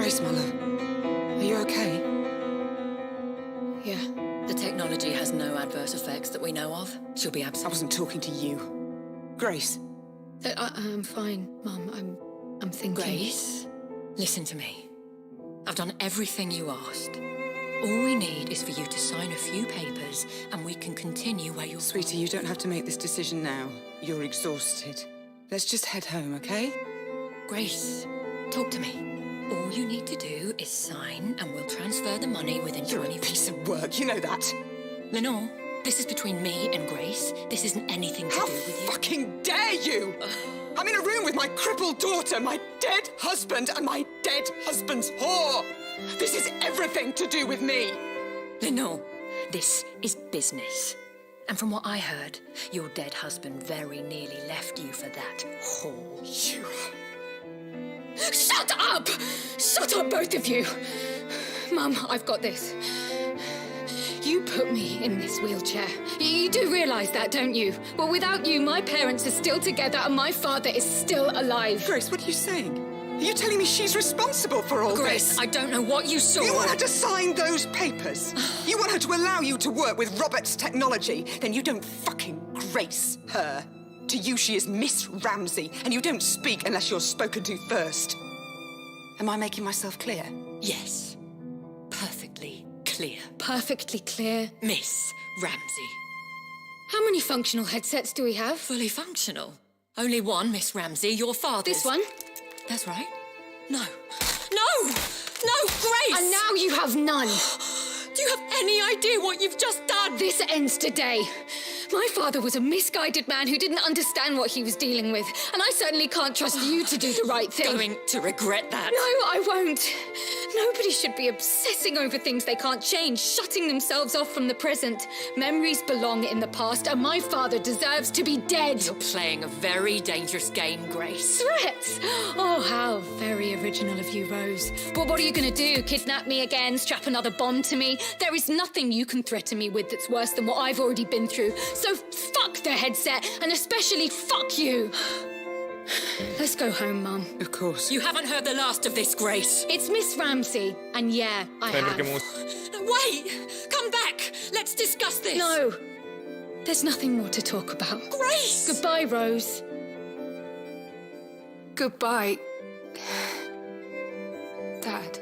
Grace, my love. Are you okay? Yeah. The technology has no adverse effects that we know of. She'll be I absent. wasn't talking to you. Grace. I'm fine, Mum. I'm thinking. Grace, listen to me. I've done everything you asked. All we need is for you to sign a few papers and we can continue where you're... Sweetie, you don't have to make this decision now. You're exhausted. Let's just head home, okay? Grace, talk to me. All you need to do is sign and we'll transfer the money within You're 20... a piece of work, you know that. Lenore, this is between me and Grace. This isn't anything to How do with you. fucking dare you! I'm in a room with my crippled daughter, my dead husband, and my dead husband's whore! This is everything to do with me! Lenore, this is business. And from what I heard, your dead husband very nearly left you for that whore. You... Shut up! Shut up, both of you! Mum, I've got this. You put me in this wheelchair. You do realise that, don't you? Well, without you, my parents are still together and my father is still alive. Grace, what are you saying? Are you telling me she's responsible for all Grace, this? I don't know what you saw. You want her to sign those papers? You want her to allow you to work with Robert's technology? Then you don't fucking grace her. To you, she is Miss Ramsey, and you don't speak unless you're spoken to first. Am I making myself clear? Yes. Perfectly clear. Perfectly clear. Miss Ramsey. How many functional headsets do we have? Fully functional. Only one, Miss Ramsey, your father's. This one? That's right. No. No! No, Grace! And now you have none. Do you have any idea what you've just done? This ends today. My father was a misguided man who didn't understand what he was dealing with, and I certainly can't trust you to do the right thing. Going to regret that. No, I won't. Nobody should be obsessing over things they can't change, shutting themselves off from the present. Memories belong in the past, and my father deserves to be dead. You're playing a very dangerous game, Grace. Threats? Oh, how very original of you, Rose. But what are you going to do? Kidnap me again? Strap another bomb to me? There is nothing you can threaten me with that's worse than what I've already been through. So fuck the headset, and especially fuck you. Let's go home, Mum. Of course. You haven't heard the last of this, Grace. It's Miss Ramsey, and yeah, I have. No, wait! Come back! Let's discuss this! No. There's nothing more to talk about. Grace! Goodbye, Rose. Goodbye, Dad.